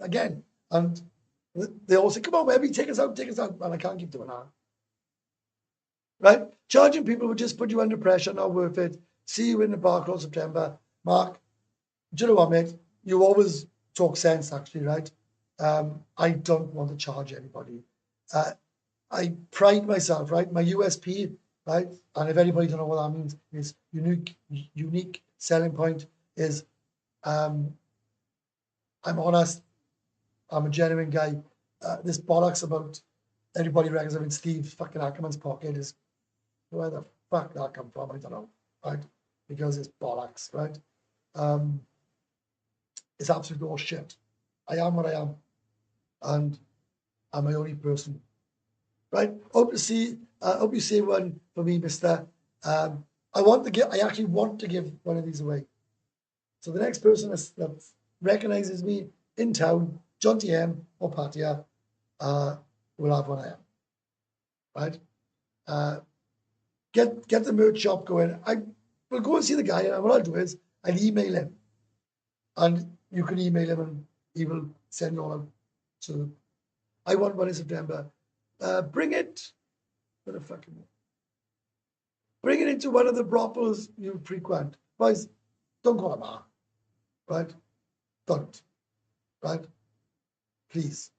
again, and they all say, "Come on, baby, take us out," and I can't keep doing that. Right? Charging people would just put you under pressure, not worth it. See you in the bar crawl September. Mark, do you know what, mate? You always talk sense, actually, right? I don't want to charge anybody. I pride myself, right? My USP, right? And if anybody don't know what that means, is unique selling point is I'm honest, I'm a genuine guy. This bollocks about everybody reckons I'm in Steve fucking Ackerman's pocket is where the fuck that come from, I don't know, right? Because it's bollocks, right? It's absolute all shit. I am what I am, and I'm my only person, right? Hope you see one for me, Mister. I actually want to give one of these away. So the next person that recognizes me in town, Jomtien or Pattaya, will have one of them, right? Get the merch shop going. I will go and see the guy, and what I'll do is I'll email him, and you can email him, and he will send all out. So I want one in September. Bring it. What the fucking bring it into one of the brothels you frequent. Guys, don't go to a bar, right? Don't, right? Please,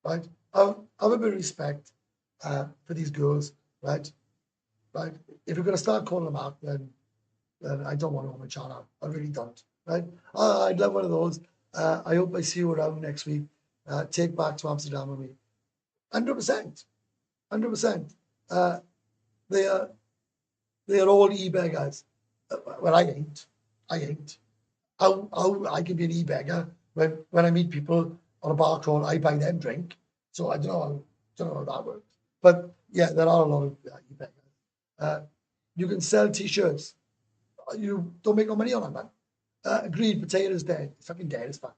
right? Have a bit of respect for these girls, right? Right? If you're going to start calling them out, then I don't want to on my channel. I really don't, right? I'd love one of those. I hope I see you around next week. Take back to Amsterdam with me. 100%. 100%. They are all eBay guys. Well, I ain't. How I can be an e-beggar when I meet people on a bar crawl, I buy them drink. So I don't know how that works. But yeah, there are a lot of e-beggars. You can sell t-shirts. You don't make no money on them, man. Agreed, Potato's dead. It's fucking dead as fuck.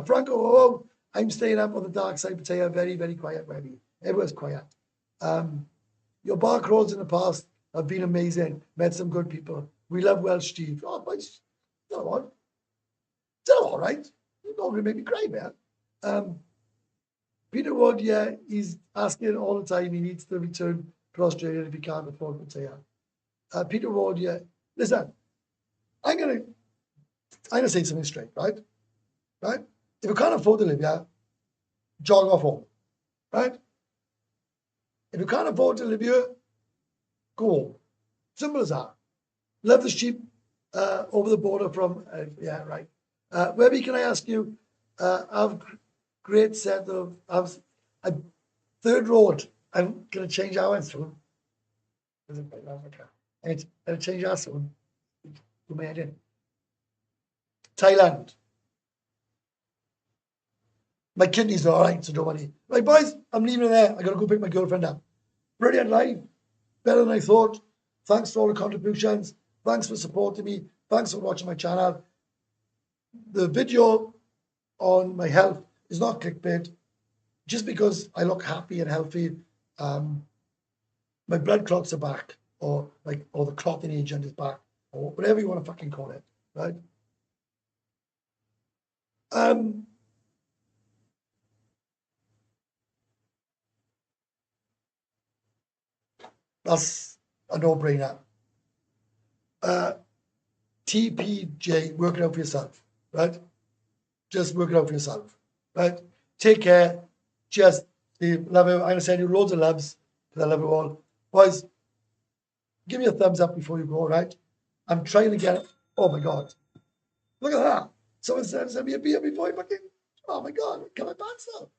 Franco, I'm staying up on the dark side, Potato. Very, very quiet, baby. Everyone's quiet. Your bar crawls in the past have been amazing. Met some good people. We love Welsh Steve. Oh, boys, you know what? It's all right. You're not going to make me cry, man. Peter Wood, yeah, he's asking all the time. He needs to return to Australia if he can't afford Pattaya. Peter Wood, yeah. Listen, I'm gonna say something straight, right? Right? If you can't afford to live here, jog off home, right? If you can't afford to live here, go home. Simple as that. Love the sheep over the border from, yeah, right. Webby, can I ask you, I've great set of, I've a third road. I'm going to change hours soon. I'm going to change hours soon. To my head Thailand. My kidneys are all right, so don't worry. Right, boys, I'm leaving it there. I got to go pick my girlfriend up. Brilliant live. Better than I thought. Thanks for all the contributions. Thanks for supporting me. Thanks for watching my channel. The video on my health is not clickbait. Just because I look happy and healthy, my blood clots are back, or the clotting agent is back, or whatever you want to fucking call it, right? That's a no-brainer. TPJ, work it out for yourself, right? Just work it out for yourself, right? Take care. Just love you. I'm gonna send you loads of loves because I love you all. Boys, give me a thumbs up before you go, right? I'm trying to get it. Oh my god. Look at that. Someone sent me a beer before you fucking. Oh my god, can my pants up?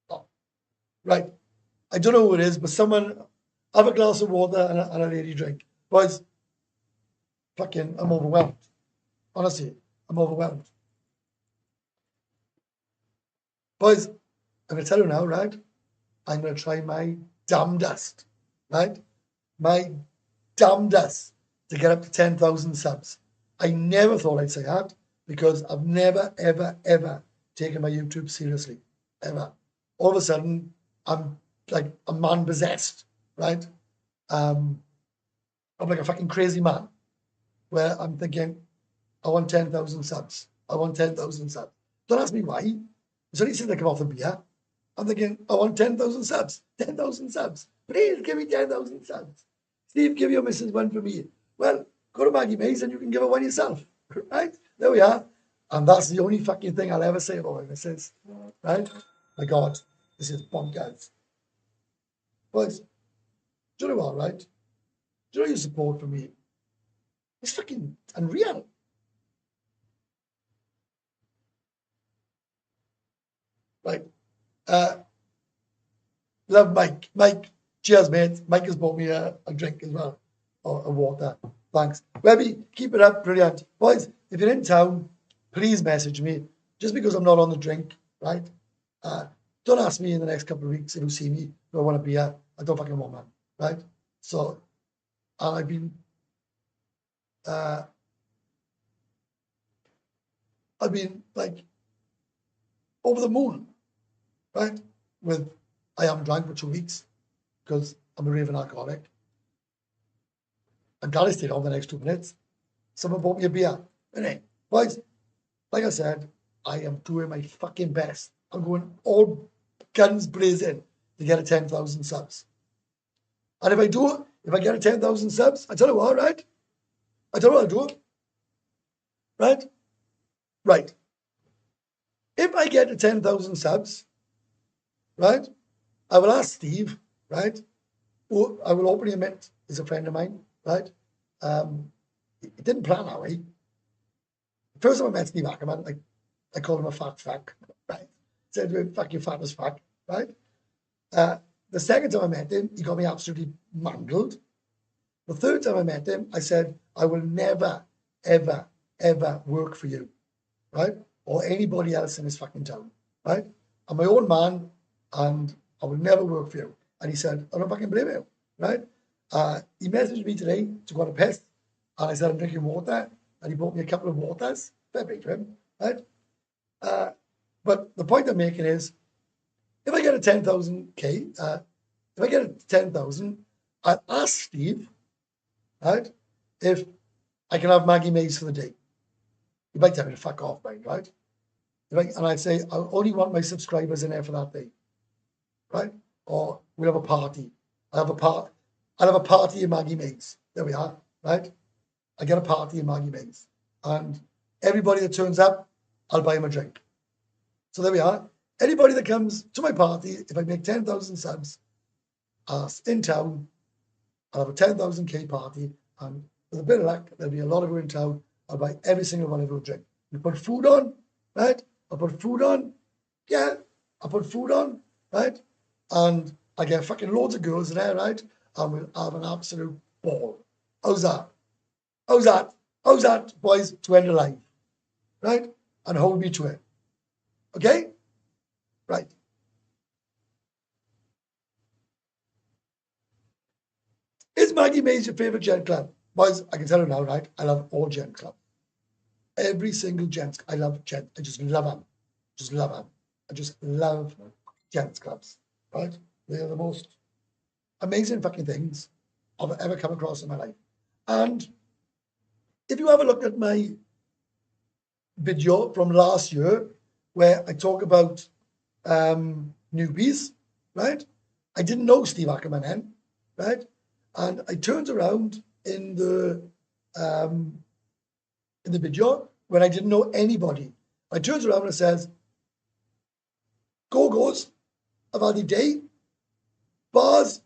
Oh, right. I don't know who it is, but someone have a glass of water and a lady drink. Boys, fucking, I'm overwhelmed. Honestly, I'm overwhelmed. Boys, I'm going to tell you now, right? I'm going to try my damnedest, right? My damnedest to get up to 10,000 subs. I never thought I'd say that because I've never, ever, ever taken my YouTube seriously, ever. All of a sudden, I'm like a man possessed, right? I'm like a fucking crazy man where I'm thinking, I want 10,000 subs. I want 10,000 subs. Don't ask me why. It's only since I come off the beer. I'm thinking, I want 10,000 subs. 10,000 subs. Please give me 10,000 subs. Steve, give your missus one for me. Well, go to Maggie Mays and you can give her one yourself. Right? There we are. And that's the only fucking thing I'll ever say about my missus. Right? My God, this is bonkers. Boys, do you know what, right? Do you know your support for me? It's fucking unreal. Right? Love Mike. Mike, cheers, mate. Mike has bought me a drink as well, or a water. Thanks. Webby, keep it up. Brilliant. Boys, if you're in town, please message me. Just because I'm not on the drink, right? Don't ask me in the next couple of weeks if you see me, do I want a beer? I don't fucking want one, right? So, I've been like over the moon, right? With I haven't drank for 2 weeks because I'm a raving alcoholic. I'm glad I stayed on the next 2 minutes. Someone bought me a beer. Anyway, boys, like I said, I am doing my fucking best. I'm going all guns blazing to get a 10,000 subs. And if I do it, if I get a 10,000 subs, I tell you what, right? I tell you what I'll do. Right? Right. If I get to 10,000 subs, right, I will ask Steve, right, who I will openly admit is a friend of mine, right? He didn't plan that way. The first time I met Steve Ackerman, like, I called him a fat fuck, right? Said, fuck, you fat as fuck, right? The second time I met him, he got me absolutely mangled. The third time I met him, I said, I will never, ever, ever work for you, right? Or anybody else in this fucking town, right? I'm my own man and I will never work for you. And he said, I don't fucking blame you, right? He messaged me today to go on a piss and I said, I'm drinking water. And he bought me a couple of waters. Fair play to him, right? But the point I'm making is, if I get a 10,000K, if I get a 10,000, I'll ask Steve, right, if I can have Maggie Mays for the day. He might tell me to fuck off, mate, right? And I'd say, I only want my subscribers in there for that day, right? Or we'll have a party. I'll have a party in Maggie Mays. There we are, right? I get a party in Maggie Mays. And everybody that turns up, I'll buy him a drink. So there we are. Anybody that comes to my party, if I make 10,000 subs in town, I'll have a 10,000K party. And with a bit of luck, there'll be a lot of you in town. I'll buy every single one of you a drink. We put food on, right? I'll put food on. Yeah, I'll put food on, right? And I get fucking loads of girls in there, right? And we'll have an absolute ball. How's that? How's that? How's that, boys, to end a life? Right? And hold me to it. Okay? Right. Is Maggie Mays your favourite gent club? Boys, I can tell you now, right? I love all gent clubs. Every single gent. I love gent. I just love them. Just love them. I just love gents clubs, right? They are the most amazing fucking things I've ever come across in my life. And if you have a look at my video from last year, where I talk about newbies, right? I didn't know Steve Ackerman then, right? And I turned around um, in the video when I didn't know anybody. I turns around and says, Go-Go's have had a day, bars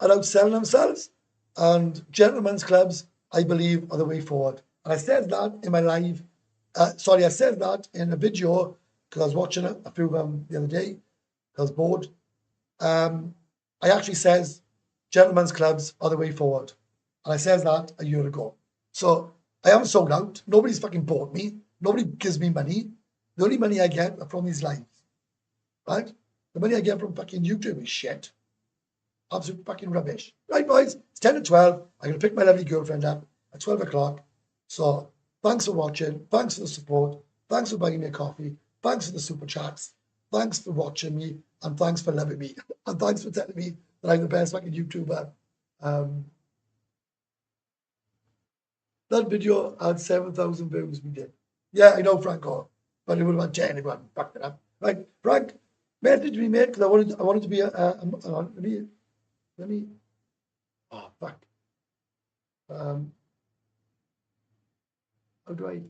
are outselling themselves, and gentlemen's clubs, I believe, are the way forward. And I said that in my live, I said that in a video because I was watching a few of them the other day. I was bored. I actually says gentlemen's clubs are the way forward. And I says that a year ago. So I haven't sold out. Nobody's fucking bought me. Nobody gives me money. The only money I get are from these lives. Right? The money I get from fucking YouTube is shit. Absolute fucking rubbish. Right, boys? It's 10 to 12. I'm going to pick my lovely girlfriend up at 12 o'clock. So thanks for watching. Thanks for the support. Thanks for buying me a coffee. Thanks for the super chats. Thanks for watching me. And thanks for loving me. And thanks for telling me that I'm the best fucking YouTuber. That video had 7,000 views we did. Yeah, I know, Franco. But it would have had 10 if I hadn't fucked it up. Right, Frank, message me, mate, because I wanted to be let me, oh, fuck. How do I,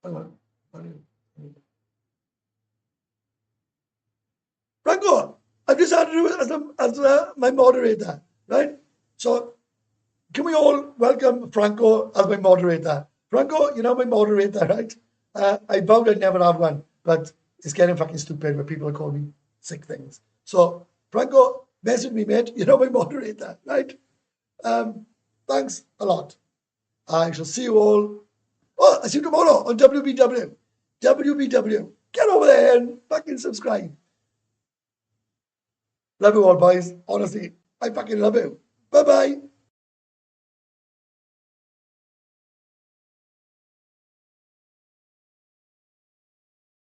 hang on. Franco, I've just added you as my moderator, right? So can we all welcome Franco as my moderator? Franco, you're now my moderator, right? I vowed I'd never have one, but it's getting fucking stupid when people are calling me sick things. So, Franco, message me, mate. You're now my moderator, right? Thanks a lot. I shall see you all. Oh, I see you tomorrow on WBW. WBW. Get over there and fucking subscribe. Love you all, boys. Honestly, I fucking love you. Bye-bye.